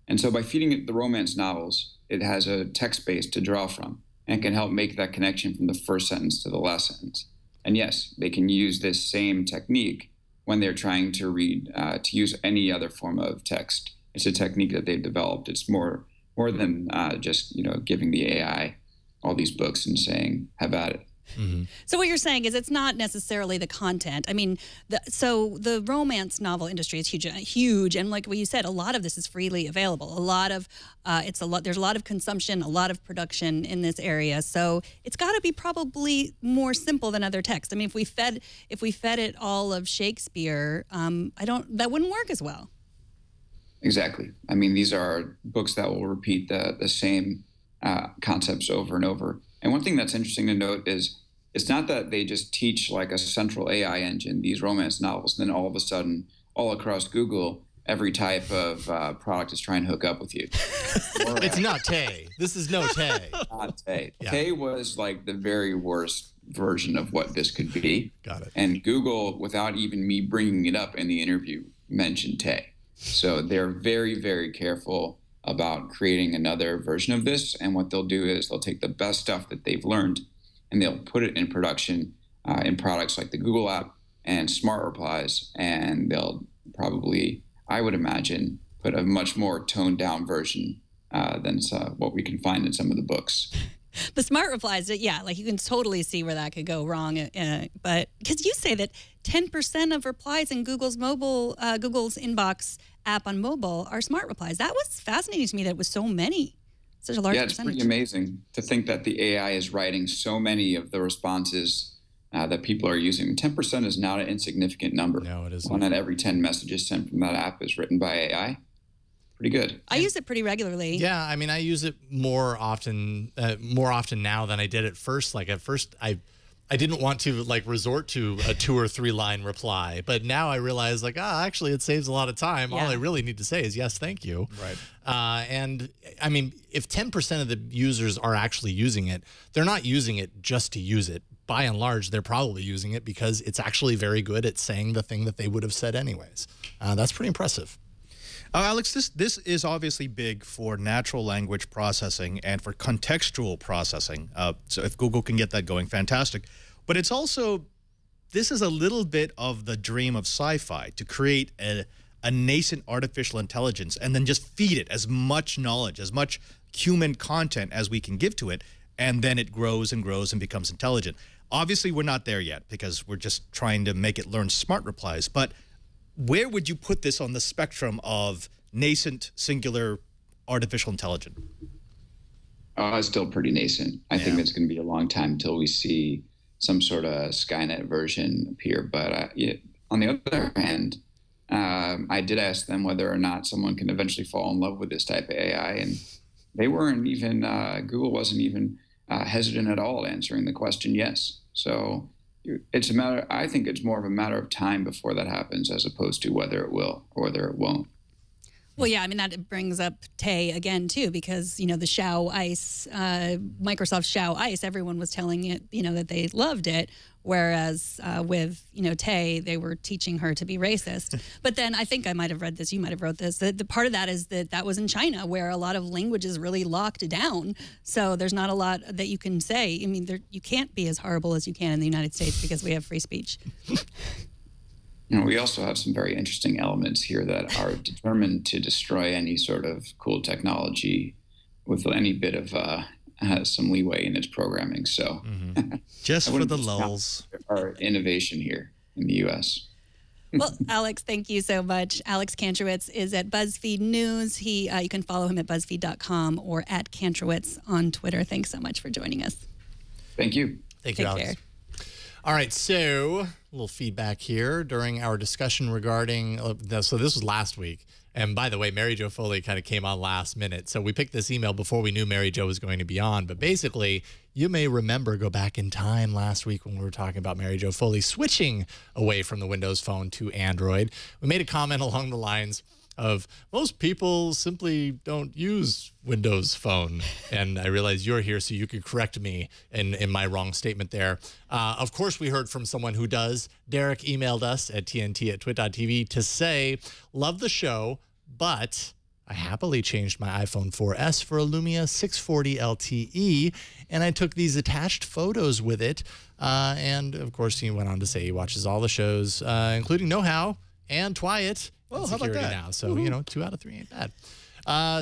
And so by feeding it the romance novels, it has a text base to draw from and can help make that connection from the first sentence to the last sentence. And yes, they can use this same technique when they're trying to read, to use any other form of text. It's a technique that they've developed. It's more than just, giving the AI all these books and saying, have at it. Mm-hmm. So what you're saying is it's not necessarily the content. I mean, so the romance novel industry is huge, and like what you said, a lot of this is freely available. There's a lot of consumption, a lot of production in this area. So it's got to be probably more simple than other text. I mean, if we fed it all of Shakespeare, that wouldn't work as well. Exactly. I mean, these are books that will repeat the same concepts over and over. And one thing that's interesting to note is it's not that they just teach like a central AI engine these romance novels, and then all of a sudden, all across Google, every type of product is trying to hook up with you. It's not Tay. This is no Tay. Not Tay. Yeah. Tay was like the very worst version of what this could be. Got it. And Google, without even me bringing it up in the interview, mentioned Tay. So they're very, very careful about creating another version of this. And what they'll do is they'll take the best stuff that they've learned and they'll put it in production in products like the Google app and Smart Replies, and they'll probably, I would imagine, put a much more toned down version than what we can find in some of the books. The smart replies, yeah, like you can totally see where that could go wrong. But because you say that 10% of replies in Google's inbox app on mobile are smart replies. That was fascinating to me that it was so many, such a large percentage. Yeah, it's pretty amazing to think that the AI is writing so many of the responses that people are using. 10% is not an insignificant number. No, it isn't. 1 out of every 10 messages sent from that app is written by AI. Pretty good. I use it pretty regularly. Yeah, I mean, I use it more often now than I did at first. Like at first, I didn't want to like resort to a 2 or 3 line reply, but now I realize like, actually, it saves a lot of time. Yeah. All I really need to say is yes, thank you. Right. And I mean, if 10% of the users are actually using it, they're not using it just to use it. By and large, they're probably using it because it's actually very good at saying the thing that they would have said anyways. That's pretty impressive. Alex, this is obviously big for natural language processing and for contextual processing. So if Google can get that going, fantastic. But it's also, this is a little bit of the dream of sci-fi, to create a nascent artificial intelligence and then just feed it as much knowledge, as much human content as we can give to it, and then it grows and grows and becomes intelligent. Obviously, we're not there yet because we're just trying to make it learn smart replies. But where would you put this on the spectrum of nascent, singular, artificial intelligence? It's still pretty nascent. I think it's going to be a long time until we see some sort of Skynet version appear. But on the other hand, I did ask them whether or not someone can eventually fall in love with this type of AI, and they weren't even, Google wasn't even hesitant at all answering the question yes. So it's a matter, I think it's more of a matter of time before that happens, as opposed to whether it will or whether it won't. Well, yeah, I mean, that brings up Tay again, too, because, you know, the Xiao Ice, Microsoft Xiao Ice, everyone was telling it, you know, that they loved it. Whereas with, you know, Tay, they were teaching her to be racist. But then I think I might have read this, you might have wrote this, that the part of that is that was in China, where a lot of language is really locked down. So there's not a lot that you can say. I mean, you can't be as horrible as you can in the United States because we have free speech. You know, we also have some very interesting elements here that are determined to destroy any sort of cool technology with any bit of some leeway in its programming. So just for the lulz. Our innovation here in the U.S. Well, Alex, thank you so much. Alex Kantrowitz is at BuzzFeed News. You can follow him at BuzzFeed.com or at Kantrowitz on Twitter. Thanks so much for joining us. Thank you. Thank you, Take Alex. care. All right, so a little feedback here during our discussion regarding, so this was last week. And by the way, Mary Jo Foley kind of came on last minute. So we picked this email before we knew Mary Jo was going to be on. But basically, you may remember, go back in time last week when we were talking about Mary Jo Foley switching away from the Windows Phone to Android. We made a comment along the lines of most people simply don't use Windows Phone. And I realize you're here so you could correct me in my wrong statement there. Of course, we heard from someone who does. Derek emailed us at tnt@twit.tv to say, love the show, but I happily changed my iPhone 4S for a Lumia 640 LTE, and I took these attached photos with it. And of course, he went on to say he watches all the shows, including Know How and Twyit. Oh, how about that? Now. So, you know, 2 out of 3 ain't bad.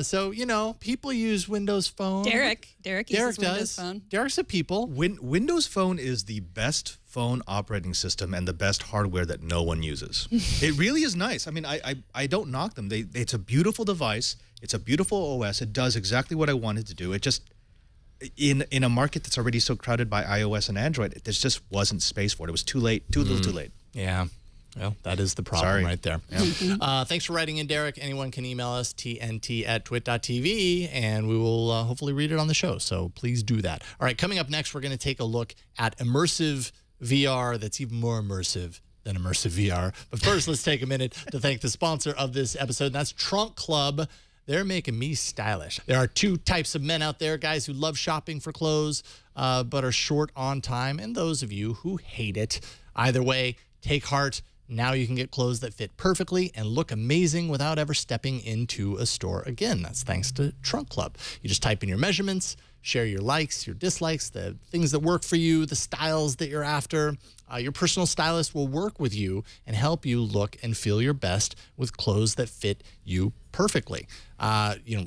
So, you know, people use Windows Phone. Derek uses Windows Phone. Derek's a people. Windows Phone is the best phone operating system and the best hardware that no one uses. It really is nice. I mean, I don't knock them. It's a beautiful device. It's a beautiful OS. It does exactly what I wanted to do. It just, in a market that's already so crowded by iOS and Android, there just wasn't space for it. It was too late, too little too late. Yeah. Well, that is the problem Sorry. right there. Yeah. Thanks for writing in, Derek. Anyone can email us, tnt@twit.tv, and we will hopefully read it on the show. So please do that. All right, coming up next, we're going to take a look at immersive VR that's even more immersive than immersive VR. But first, let's take a minute to thank the sponsor of this episode, and that's Trunk Club. They're making me stylish. There are 2 types of men out there, guys who love shopping for clothes but are short on time, and those of you who hate it. Either way, take heart. Now you can get clothes that fit perfectly and look amazing without ever stepping into a store again. That's thanks to Trunk Club. You just type in your measurements, share your likes, your dislikes, the things that work for you, the styles that you're after. Your personal stylist will work with you and help you look and feel your best with clothes that fit you perfectly.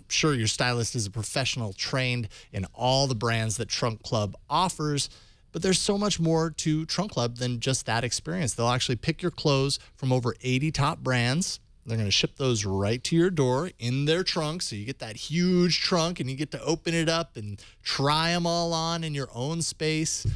Sure, your stylist is a professional trained in all the brands that Trunk Club offers, but there's so much more to Trunk Club than just that experience. They'll actually pick your clothes from over 80 top brands. They're going to ship those right to your door in their trunk. So you get that huge trunk and you get to open it up and try them all on in your own space.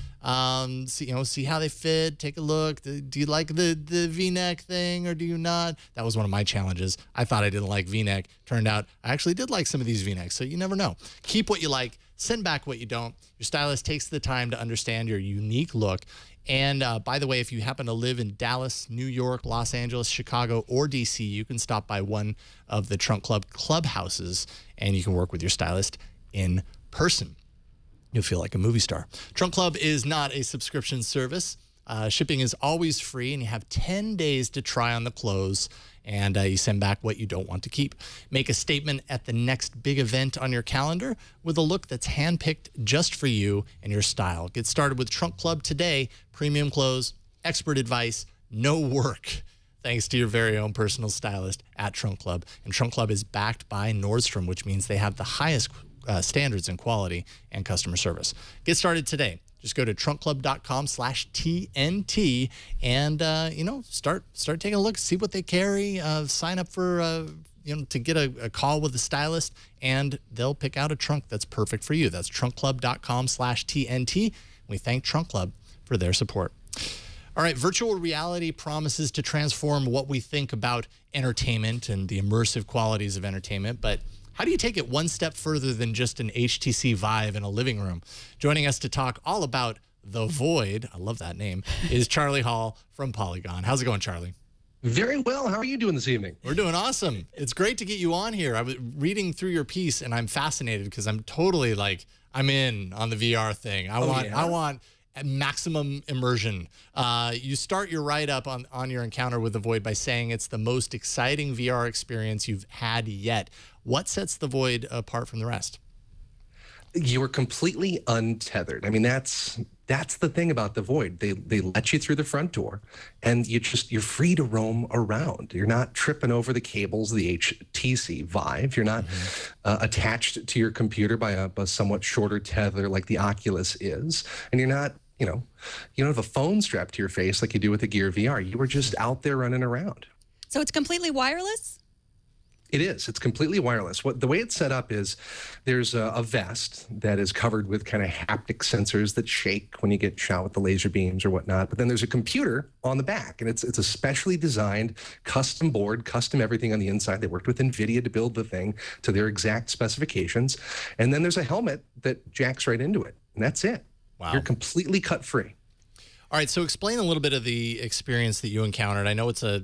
See how they fit, take a look. Do you like the V-neck thing or do you not? That was one of my challenges. I thought I didn't like V-neck. Turned out I actually did like some of these V-necks. So you never know. Keep what you like, send back what you don't. Your stylist takes the time to understand your unique look. And by the way, if you happen to live in Dallas, New York, Los Angeles, Chicago, or DC, you can stop by one of the Trunk Club clubhouses and you can work with your stylist in person. You'll feel like a movie star. Trunk Club is not a subscription service. Shipping is always free, and you have 10 days to try on the clothes, and you send back what you don't want to keep. Make a statement at the next big event on your calendar with a look that's handpicked just for you and your style. Get started with Trunk Club today. Premium clothes, expert advice, no work. Thanks to your very own personal stylist at Trunk Club. And Trunk Club is backed by Nordstrom, which means they have the highest standards in quality and customer service. Get started today. Just go to trunkclub.com/TNT and, start taking a look, see what they carry, sign up for, to get a call with a stylist, and they'll pick out a trunk that's perfect for you. That's trunkclub.com/TNT. We thank Trunk Club for their support. All right, virtual reality promises to transform what we think about entertainment and the immersive qualities of entertainment, but how do you take it one step further than just an HTC Vive in a living room? Joining us to talk all about The Void, I love that name, is Charlie Hall from Polygon. How's it going, Charlie? Very well. How are you doing this evening? We're doing awesome. It's great to get you on here. I was reading through your piece, and I'm fascinated because I'm totally I'm in on the VR thing. I want maximum immersion. You start your write-up on your encounter with The Void by saying it's the most exciting VR experience you've had yet. What sets The Void apart from the rest? You are completely untethered. I mean, that's the thing about The Void. They let you through the front door, and you're free to roam around. You're not tripping over the cables of the HTC Vive. You're not attached to your computer by a somewhat shorter tether like the Oculus is, and you're not. You don't have a phone strapped to your face like you do with the Gear VR. You were just out there running around. So it's completely wireless? It is. It's completely wireless. The way it's set up is there's a vest that is covered with kind of haptic sensors that shake when you get shot with the laser beams or whatnot. But then there's a computer on the back, and it's a specially designed, custom board, custom everything on the inside. They worked with NVIDIA to build the thing to their exact specifications. And then there's a helmet that jacks right into it, and that's it. Wow. You're completely cut free. All right, so explain a little bit of the experience that you encountered. I know it's a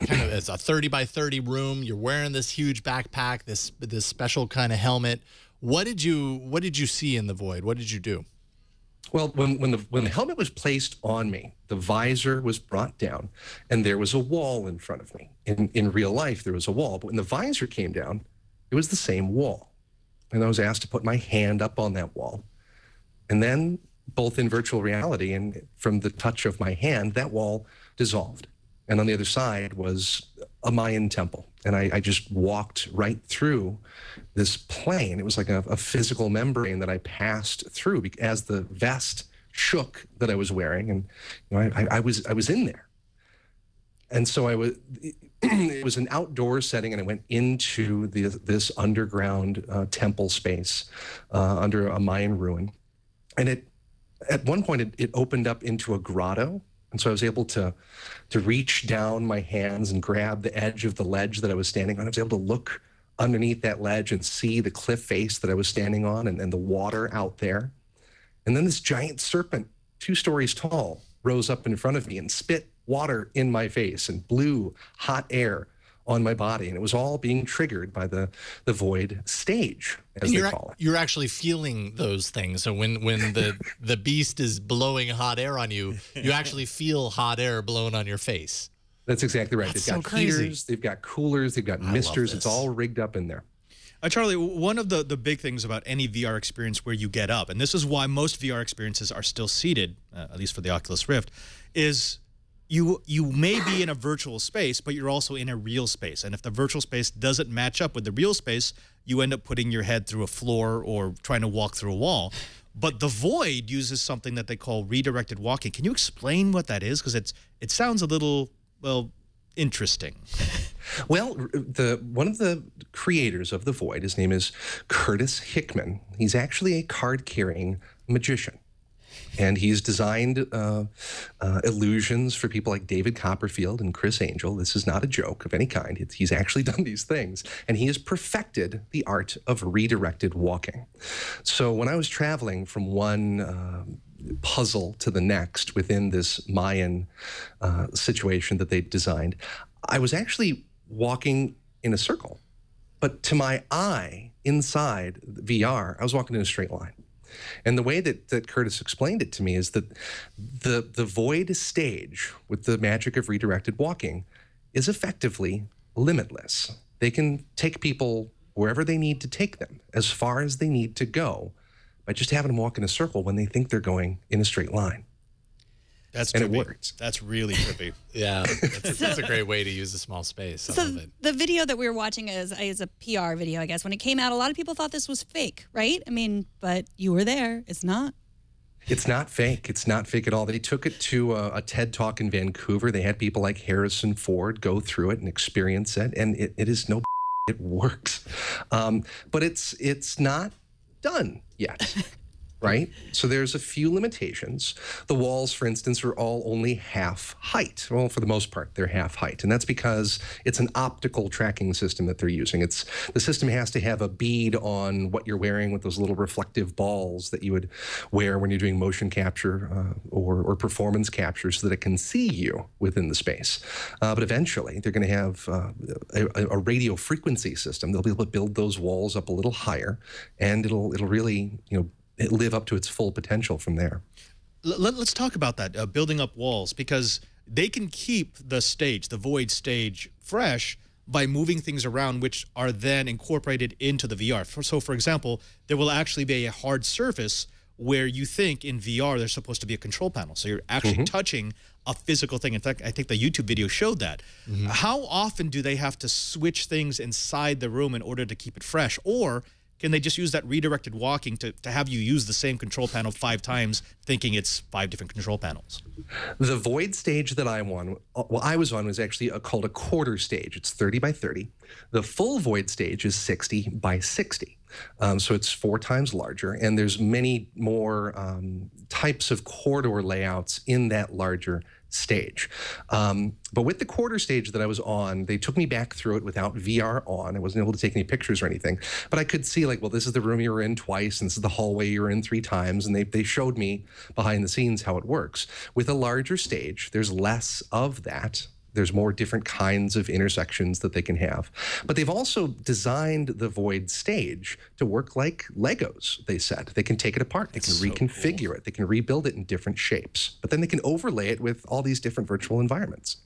30 by 30 room. You're wearing this huge backpack, this special kind of helmet. What did you see in The Void? What did you do? Well, when the helmet was placed on me, the visor was brought down, and there was a wall in front of me. In real life, there was a wall, but when the visor came down, it was the same wall. And I was asked to put my hand up on that wall. And then, both in virtual reality and from the touch of my hand, that wall dissolved. And on the other side was a Mayan temple. And I just walked right through this plane. It was like a physical membrane that I passed through as the vest shook that I was wearing. And I was in there. And so it was an outdoor setting, and I went into this underground temple space under a Mayan ruin. And at one point, it opened up into a grotto. And so I was able to reach down my hands and grab the edge of the ledge that I was standing on. I was able to look underneath that ledge and see the cliff face that I was standing on and the water out there. And then this giant serpent, 2 stories tall, rose up in front of me and spit water in my face and blew hot air on my body. And it was all being triggered by the Void stage, as they call it. You're actually feeling those things. So when the beast is blowing hot air on you, you actually feel hot air blowing on your face. That's exactly right. That's They've got heaters, they've got coolers, they've got misters. It's all rigged up in there. Charlie, one of the big things about any VR experience where you get up, and this is why most VR experiences are still seated, at least for the Oculus Rift, is you may be in a virtual space, but you're also in a real space. And if the virtual space doesn't match up with the real space, you end up putting your head through a floor or trying to walk through a wall. But the Void uses something that they call redirected walking. Can you explain what that is? Because it sounds a little, well, interesting. Well, one of the creators of the Void, his name is Curtis Hickman. He's actually a card-carrying magician. And he's designed illusions for people like David Copperfield and Chris Angel. This is not a joke of any kind. He's actually done these things. And he has perfected the art of redirected walking. So when I was traveling from one puzzle to the next within this Mayan situation that they designed, I was actually walking in a circle. But to my eye, inside VR, I was walking in a straight line. And the way that Curtis explained it to me is that the Void stage with the magic of redirected walking is effectively limitless. They can take people wherever they need to take them, as far as they need to go, by just having them walk in a circle when they think they're going in a straight line. That's and trippy. It works. That's really trippy. Yeah, that's a great way to use a small space. I love it. The video that we were watching is a PR video, I guess. When it came out, a lot of people thought this was fake, right? I mean, but you were there. It's not. It's not fake. It's not fake at all. They took it to a TED Talk in Vancouver. They had people like Harrison Ford go through it and experience it, and it is no it works. But it's not done yet. Right? So there's a few limitations. The walls, for instance, are all only half height. Well, for the most part, they're half height. And that's because it's an optical tracking system that they're using. The system has to have a bead on what you're wearing with those little reflective balls that you would wear when you're doing motion capture or performance capture so that it can see you within the space. But eventually, they're going to have a radio frequency system. They'll be able to build those walls up a little higher, and it'll really, live up to its full potential from there. Let's talk about that, building up walls, because they can keep the stage, the Void stage, fresh by moving things around, which are then incorporated into the VR. So, for example, there will actually be a hard surface where you think in VR there's supposed to be a control panel. So you're actually touching a physical thing. In fact, I think the YouTube video showed that. How often do they have to switch things inside the room in order to keep it fresh? Or can they just use that redirected walking to have you use the same control panel 5 times, thinking it's 5 different control panels? The Void stage that I was on was actually called a quarter stage. It's 30 by 30. The full Void stage is 60 by 60. So it's 4 times larger, and there's many more types of corridor layouts in that larger stage. But with the quarter stage that I was on, they took me back through it without VR on. I wasn't able to take any pictures or anything, but I could see like, well, this is the room you were in twice, and this is the hallway you were in 3 times, and they showed me behind the scenes how it works. With a larger stage, there's less of that. There's more different kinds of intersections that they can have. But they've also designed the Void stage to work like Legos, they said. They can take it apart. They can reconfigure it. They can rebuild it in different shapes. But then they can overlay it with all these different virtual environments.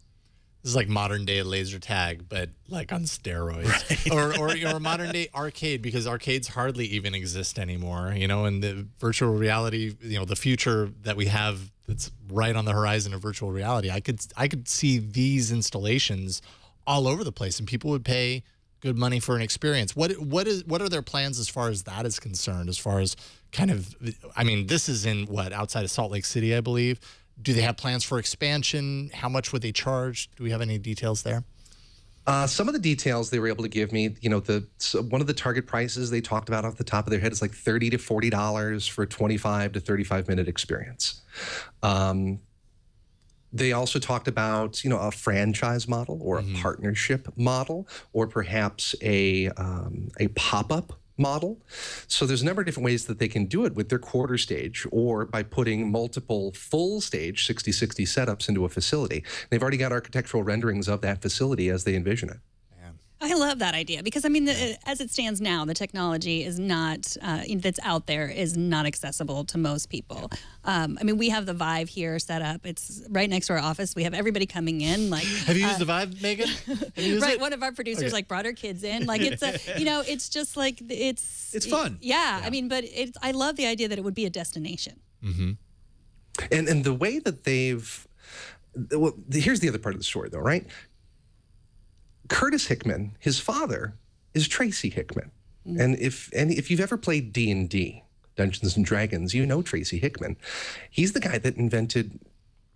This is like modern day laser tag, but like on steroids, right. or modern day arcade, because arcades hardly even exist anymore. And the virtual reality, the future that we have that's right on the horizon of virtual reality. I could see these installations all over the place, and people would pay good money for an experience. What are their plans as far as that is concerned? As far as this is in outside of Salt Lake City, I believe. Do they have plans for expansion? How much would they charge? Do we have any details there? Some of the details they were able to give me, one of the target prices they talked about off the top of their head is like $30 to $40 for a 25 to 35-minute experience. They also talked about, a franchise model or a partnership model, or perhaps a pop-up model. So there's a number of different ways that they can do it with their quarter stage, or by putting multiple full stage 60/60 setups into a facility. They've already got architectural renderings of that facility as they envision it. Man. I love that idea because, I mean, as it stands now, the technology is not, that's out there is not accessible to most people. I mean, we have the Vive here set up. It's right next to our office. We have everybody coming in. Like, have you used the Vive, Megan? Have you used it? One of our producers like brought her kids in. Like, it's a, it's just like, it's fun. Yeah. I mean, but I love the idea that it would be a destination. Mm-hmm. And the way that here's the other part of the story, though, right? Curtis Hickman, his father, is Tracy Hickman. Mm-hmm. And if you've ever played D&D, Dungeons and Dragons, you know Tracy Hickman. He's the guy that invented,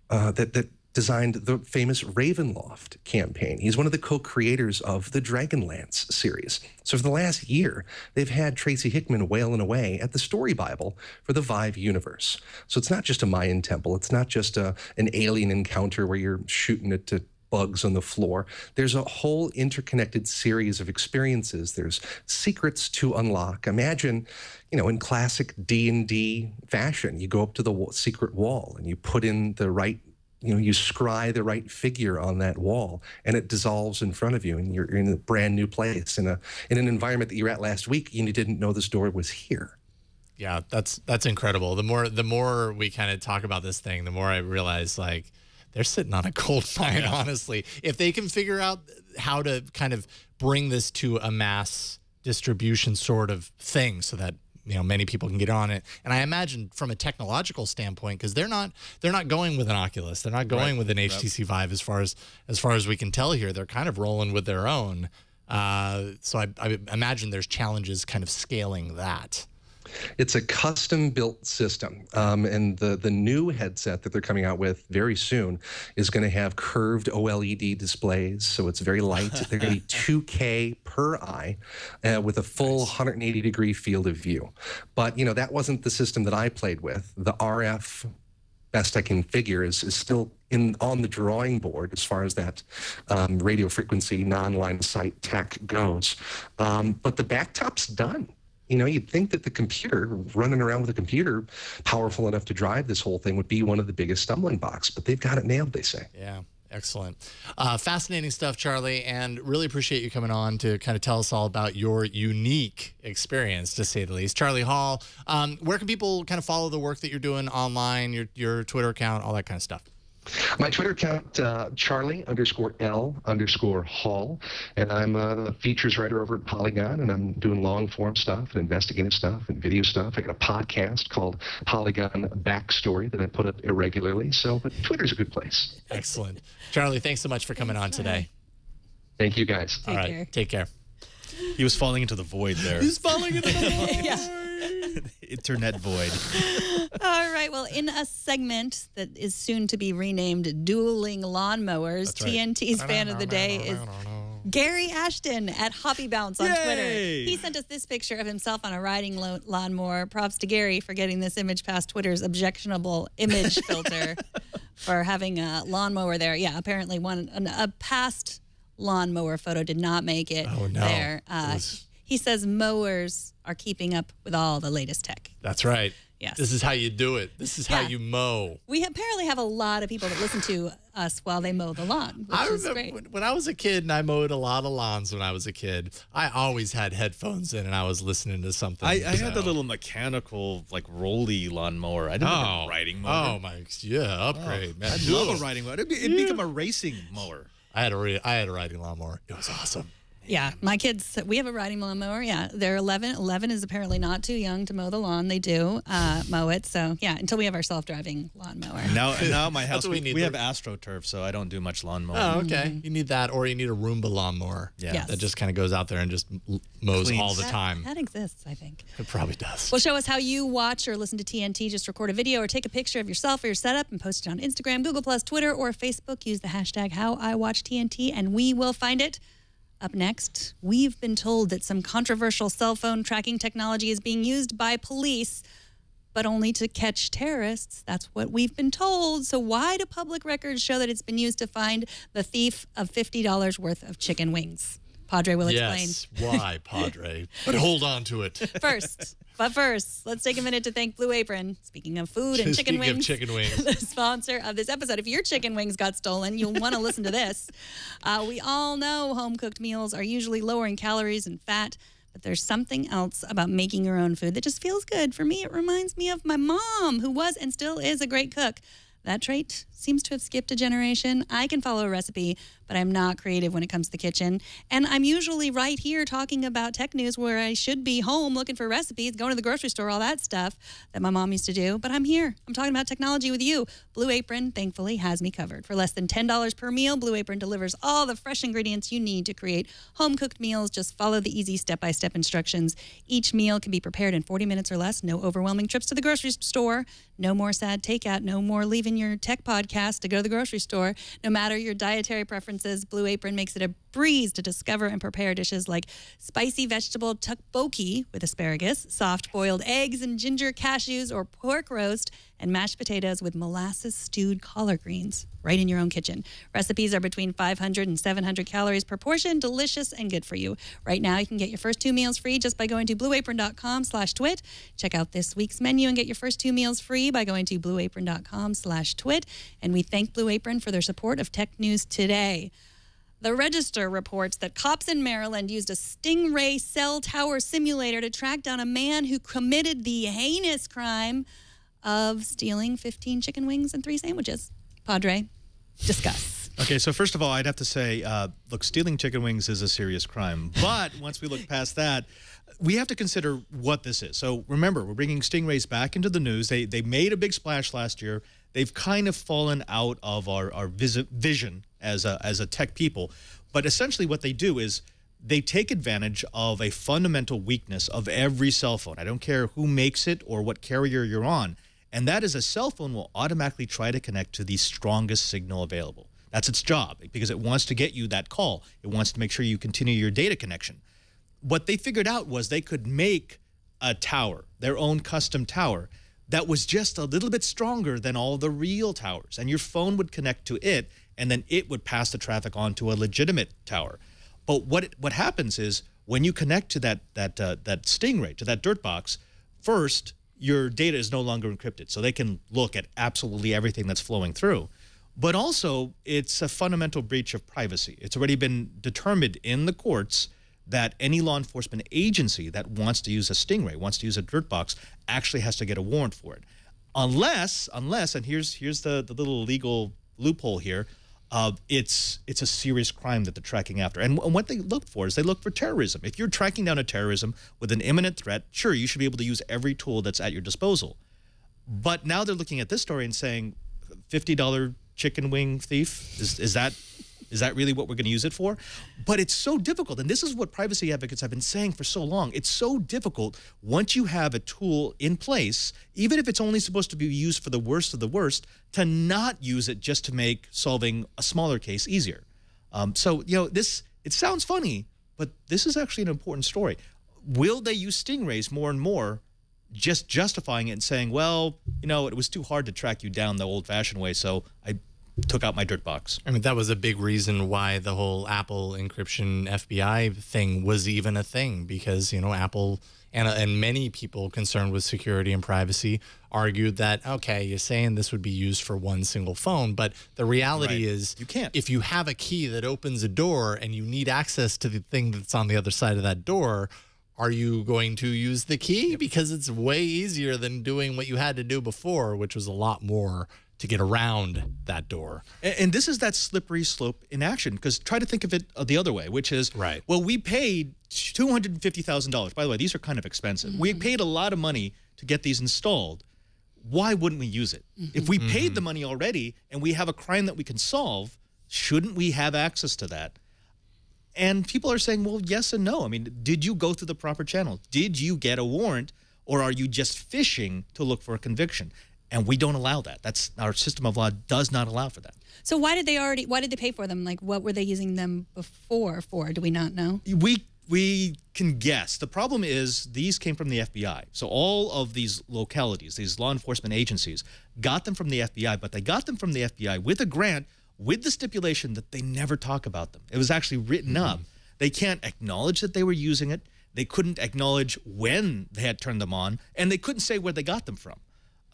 that designed the famous Ravenloft campaign. He's one of the co-creators of the Dragonlance series. So for the last year, they've had Tracy Hickman wailing away at the story Bible for the Vive universe. So it's not just a Mayan temple. It's not just an alien encounter where you're shooting it to bugs on the floor. There's a whole interconnected series of experiences. There's secrets to unlock. Imagine, in classic D&D fashion, you go up to the secret wall and you put in the right, you scry the right figure on that wall and it dissolves in front of you and you're in a brand new place in an environment that you were at last week and you didn't know this door was here. Yeah, that's incredible. The more we kind of talk about this thing, the more I realize, like, they're sitting on a gold mine, honestly. If they can figure out how to kind of bring this to a mass distribution sort of thing so that, many people can get on it. And I imagine from a technological standpoint, because they're not going with an Oculus. They're not going with an HTC Vive as far as we can tell here. They're kind of rolling with their own. So I imagine there's challenges kind of scaling that. It's a custom-built system, and the new headset that they're coming out with very soon is going to have curved OLED displays, so it's very light. They're going to be 2K per eye with a full 180-degree field of view. But, that wasn't the system that I played with. The RF, best I can figure, is still on the drawing board as far as that radio frequency, non-line of sight tech goes. But the backtop's done. You'd think that the computer, running around with a computer powerful enough to drive this whole thing would be one of the biggest stumbling blocks, but they've got it nailed, they say. Yeah, excellent. Fascinating stuff, Charlie, and really appreciate you coming on to kind of tell us all about your unique experience, to say the least. Charlie Hall, where can people kind of follow the work that you're doing online, your Twitter account, all that kind of stuff? My Twitter account, Charlie_L_Hall, and I'm a features writer over at Polygon, and I'm doing long-form stuff and investigative stuff and video stuff. I got a podcast called Polygon Backstory that I put up irregularly, but Twitter's a good place. Excellent. Charlie, thanks so much for coming on today. Thank you, guys. All right, take care. He was falling into the void there. He's falling into the void. Yeah. Internet void. All right. Well, in a segment that is soon to be renamed Dueling Lawnmowers, TNT's fan of the day is Gary Ashton at Hobby Bounce on Twitter. He sent us this picture of himself on a riding lawnmower. Props to Gary for getting this image past Twitter's objectionable image filter for having a lawnmower there. Yeah, apparently a past lawnmower photo did not make it there. He says mowers are keeping up with all the latest tech. That's right. Yes. This is how you do it. This is how you mow. We apparently have a lot of people that listen to us while they mow the lawn, which is great. When I was a kid and I mowed a lot of lawns when I was a kid, I always had headphones in and I was listening to something. I had the little mechanical, like, rolly lawnmower. I didn't have a riding mower. Oh, my, upgrade, man. I'd love a riding mower. It'd become a racing mower. I had a riding lawnmower. It was awesome. Yeah, my kids, we have a riding lawnmower. Yeah, they're 11. 11 is apparently not too young to mow the lawn. They do mow it. So, yeah, until we have our self-driving lawnmower. Now my house, we have AstroTurf, so I don't do much lawn mowing. Oh, okay. You need that, or you need a Roomba lawnmower. Yeah. Yes. That just kind of goes out there and just mows Cleans. all the time. That exists, I think. It probably does. Well, show us how you watch or listen to TNT. Just record a video or take a picture of yourself or your setup and post it on Instagram, Google+, Twitter, or Facebook. Use the hashtag HowIWatchTNT, and we will find it. Up next, we've been told that some controversial cell phone tracking technology is being used by police, but only to catch terrorists. That's what we've been told. So why do public records show that it's been used to find the thief of $50 worth of chicken wings? Padre will explain. Yes, why, Padre? But hold on to it. First, let's take a minute to thank Blue Apron. Speaking of food and chicken Speaking wings, of chicken wings. the sponsor of this episode. If your chicken wings got stolen, you'll want to listen to this. We all know home-cooked meals are usually lower in calories and fat, but there's something else about making your own food that just feels good. For me, it reminds me of my mom, who was and still is a great cook. That trait seems to have skipped a generation. I can follow a recipe, but I'm not creative when it comes to the kitchen. And I'm usually right here talking about tech news where I should be home looking for recipes, going to the grocery store, all that stuff that my mom used to do. But I'm here. I'm talking about technology with you. Blue Apron, thankfully, has me covered. For less than $10 per meal, Blue Apron delivers all the fresh ingredients you need to create home-cooked meals. Just follow the easy step-by-step instructions. Each meal can be prepared in 40 minutes or less. No overwhelming trips to the grocery store. No more sad takeout. No more leaving your tech podcast to go to the grocery store. No matter your dietary preferences, Blue Apron makes it a breeze to discover and prepare dishes like spicy vegetable tteokbokki with asparagus, soft boiled eggs and ginger cashews, or pork roast and mashed potatoes with molasses stewed collard greens right in your own kitchen. Recipes are between 500 and 700 calories per portion, delicious and good for you. Right now, you can get your first 2 meals free just by going to blueapron.com/twit. Check out this week's menu and get your first 2 meals free by going to blueapron.com/twit. And we thank Blue Apron for their support of Tech News Today. The Register reports that cops in Maryland used a Stingray cell tower simulator to track down a man who committed the heinous crime of stealing 15 chicken wings and 3 sandwiches. Padre, discuss. Okay, so first of all, I'd have to say, look, stealing chicken wings is a serious crime. But once we look past that, we have to consider what this is. So remember, we're bringing stingrays back into the news. They made a big splash last year. They've kind of fallen out of our vision as a tech people. But essentially what they do is they take advantage of a fundamental weakness of every cell phone. I don't care who makes it or what carrier you're on. And that is a cell phone will automatically try to connect to the strongest signal available. That's its job, because it wants to get you that call. It wants to make sure you continue your data connection. What they figured out was they could make a tower, their own custom tower, that was just a little bit stronger than all the real towers. And your phone would connect to it, and then it would pass the traffic on to a legitimate tower. But what happens is when you connect to that Stingray, to that dirt box, first, your data is no longer encrypted. So they can look at absolutely everything that's flowing through. But also, it's a fundamental breach of privacy. It's already been determined in the courts that any law enforcement agency that wants to use a Stingray, wants to use a dirt box, actually has to get a warrant for it. Unless, and here's the little legal loophole here, it's a serious crime that they're tracking after. And what they look for is they look for terrorism. If you're tracking down a terrorism with an imminent threat, sure, you should be able to use every tool that's at your disposal. But now they're looking at this story and saying, $50 chicken wing thief, is that really what we're going to use it for? But it's so difficult, and this is what privacy advocates have been saying for so long. It's so difficult once you have a tool in place, even if it's only supposed to be used for the worst of the worst, to not use it just to make solving a smaller case easier. So, you know, it sounds funny, but this is actually an important story. Will they use stingrays more and more, just justifying it and saying, well, you know, it was too hard to track you down the old-fashioned way, so I took out my dirt box. I mean, that was a big reason why the whole Apple encryption FBI thing was even a thing, because, you know, Apple and many people concerned with security and privacy argued that, okay, you're saying this would be used for one single phone, but the reality is you can't. If you have a key that opens a door and you need access to the thing that's on the other side of that door, are you going to use the key? Because it's way easier than doing what you had to do before, which was a lot more to get around that door. And this is that slippery slope in action, because try to think of it the other way, which is, right, well, we paid $250,000. By the way, these are kind of expensive. We paid a lot of money to get these installed. Why wouldn't we use it? If we paid the money already and we have a crime that we can solve, shouldn't we have access to that? And people are saying, well, yes and no. I mean, did you go through the proper channel? Did you get a warrant, or are you just fishing to look for a conviction? And we don't allow that. That's our system of law does not allow for that. So why did they pay for them? Like, what were they using them before for? Do we not know? We can guess. The problem is these came from the FBI. So all of these localities, these law enforcement agencies, got them from the FBI, but they got them from the FBI with a grant, with the stipulation that they never talk about them. It was actually written up They can't acknowledge that they were using it. They couldn't acknowledge when they had turned them on, and they couldn't say where they got them from.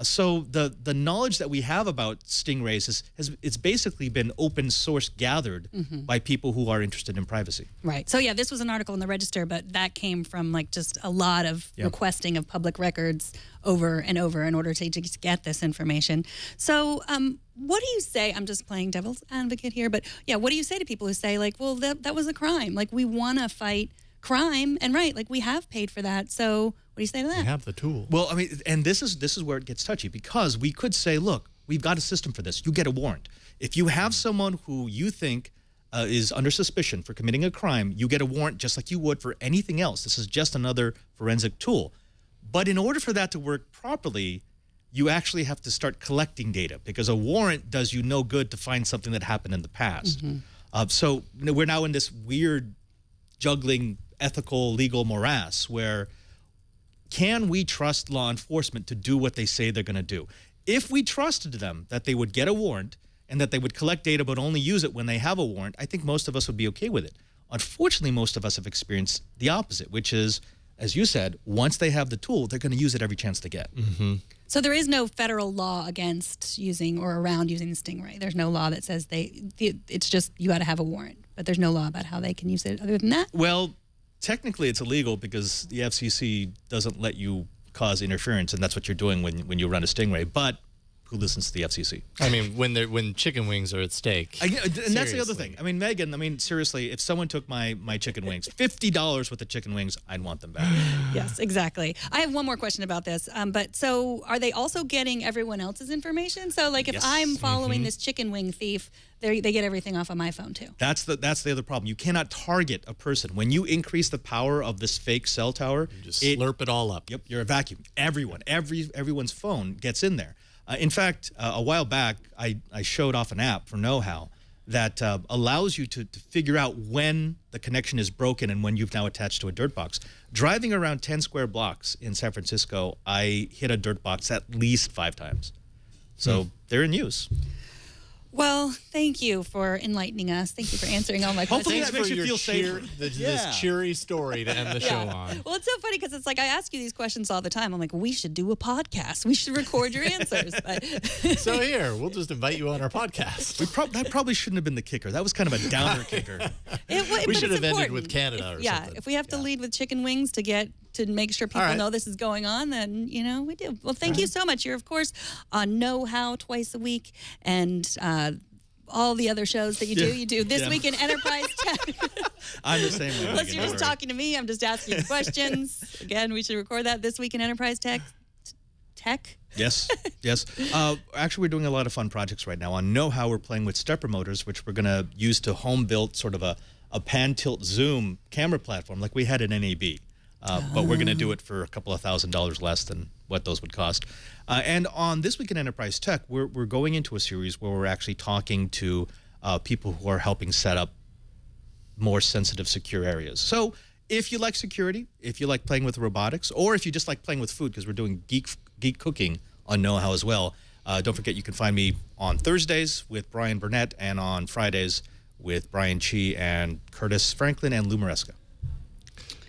So the knowledge that we have about stingrays it's basically been open source gathered by people who are interested in privacy. Right. So yeah, this was an article in the Register, but that came from like just a lot of requesting of public records over and over in order to just get this information. So what do you say? I'm just playing devil's advocate here, but yeah, what do you say to people who say like, well, that was a crime. Like we want to fight crime, and right, like we have paid for that. So what do you say to that? We have the tool. Well, I mean, and this is where it gets touchy, because we could say, look, we've got a system for this. You get a warrant. If you have someone who you think is under suspicion for committing a crime, you get a warrant just like you would for anything else. This is just another forensic tool. But in order for that to work properly, you actually have to start collecting data, because a warrant does you no good to find something that happened in the past. So we're now in this weird juggling ethical, legal morass where can we trust law enforcement to do what they say they're going to do? If we trusted them that they would get a warrant and that they would collect data but only use it when they have a warrant, I think most of us would be okay with it. Unfortunately, most of us have experienced the opposite, which is, as you said, once they have the tool, they're going to use it every chance they get. So there is no federal law against using or around using the stingray. There's no law that says it's just you got to have a warrant, but there's no law about how they can use it other than that? Well, technically it's illegal because the FCC doesn't let you cause interference, and that's what you're doing when you run a stingray. But who listens to the FCC? I mean, when chicken wings are at stake. And that's the other thing. I mean, Megan, I mean, seriously, if someone took my chicken wings, $50 worth of chicken wings, I'd want them back. Yes, exactly. I have one more question about this. But so are they also getting everyone else's information? So like if I'm following this chicken wing thief, they get everything off of my phone too. That's the other problem. You cannot target a person. When you increase the power of this fake cell tower, you just slurp it all up. Yep, you're a vacuum. Everyone's phone gets in there. In fact, a while back, I showed off an app for Know-How that allows you to figure out when the connection is broken and when you've now attached to a dirt box. Driving around 10 square blocks in San Francisco, I hit a dirt box at least 5 times. So they're in use. Well, thank you for enlightening us. Thank you for answering all my questions. Hopefully that makes you feel safer. This cheery story to end the show on. Well, it's so funny because it's like I ask you these questions all the time. I'm like, we should do a podcast. We should record your answers. But so here, we'll just invite you on our podcast. That probably shouldn't have been the kicker. That was kind of a downer kicker. We should have ended with Canada or something. If we have to lead with chicken wings to make sure people know this is going on, then, we do. Well, thank you so much. You're, of course, on Know-How twice a week, and all the other shows that you do. You do This Week in Enterprise Tech. I'm the same way. Unless you're just talking to me, I'm just asking you questions. Again, we should record that. This Week in Enterprise Tech. Yes. Actually, we're doing a lot of fun projects right now. On Know-How, we're playing with stepper motors, which we're going to use to home build sort of a pan-tilt zoom camera platform like we had at NAB. But we're going to do it for a couple of $1,000s less than what those would cost. And on This Week in Enterprise Tech, we're going into a series where we're actually talking to people who are helping set up more sensitive, secure areas. So if you like security, if you like playing with robotics, or if you just like playing with food, because we're doing geek cooking on Know-How as well, don't forget you can find me on Thursdays with Brian Burnett and on Fridays with Brian Chi and Curtis Franklin and Lou Maresca.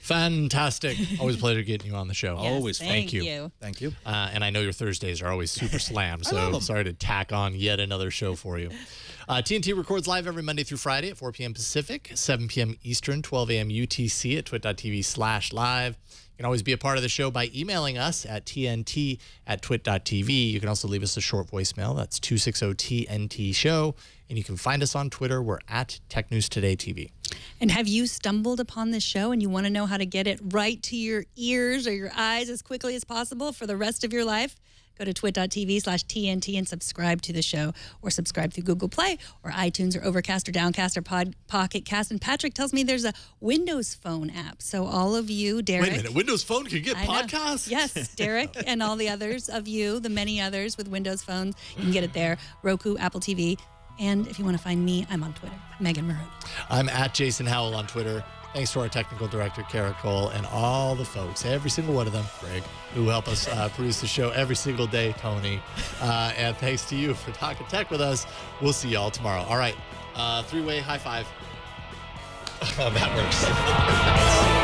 Fantastic. Always a pleasure getting you on the show. Yes, always. Thank you. Thank you. And I know your Thursdays are always super slammed, so sorry to tack on yet another show for you. TNT records live every Monday through Friday at 4 p.m. Pacific, 7 p.m. Eastern, 12 a.m. UTC at twit.tv/live. You can always be a part of the show by emailing us at tnt@twit.tv. You can also leave us a short voicemail. That's 260-TNT-SHOW. And you can find us on Twitter. We're at Tech News Today TV. And have you stumbled upon this show and you want to know how to get it right to your ears or your eyes as quickly as possible for the rest of your life? Go to twit.tv/TNT and subscribe to the show, or subscribe through Google Play or iTunes or Overcast or Downcast or Pocket Cast. And Patrick tells me there's a Windows Phone app. So all of you, Derek. Wait a minute, Windows Phone can get podcasts? Yes, Derek and all the others of you, the many others with Windows phones, you can get it there. Roku, Apple TV. And if you want to find me, I'm on Twitter, Megan Morrone. I'm at Jason Howell on Twitter. Thanks to our technical director, Kara Cole, and all the folks, every single one of them, Greg, who help us produce the show every single day, Tony. And thanks to you for talking tech with us. We'll see y'all tomorrow. All right, 3-way high five. That works.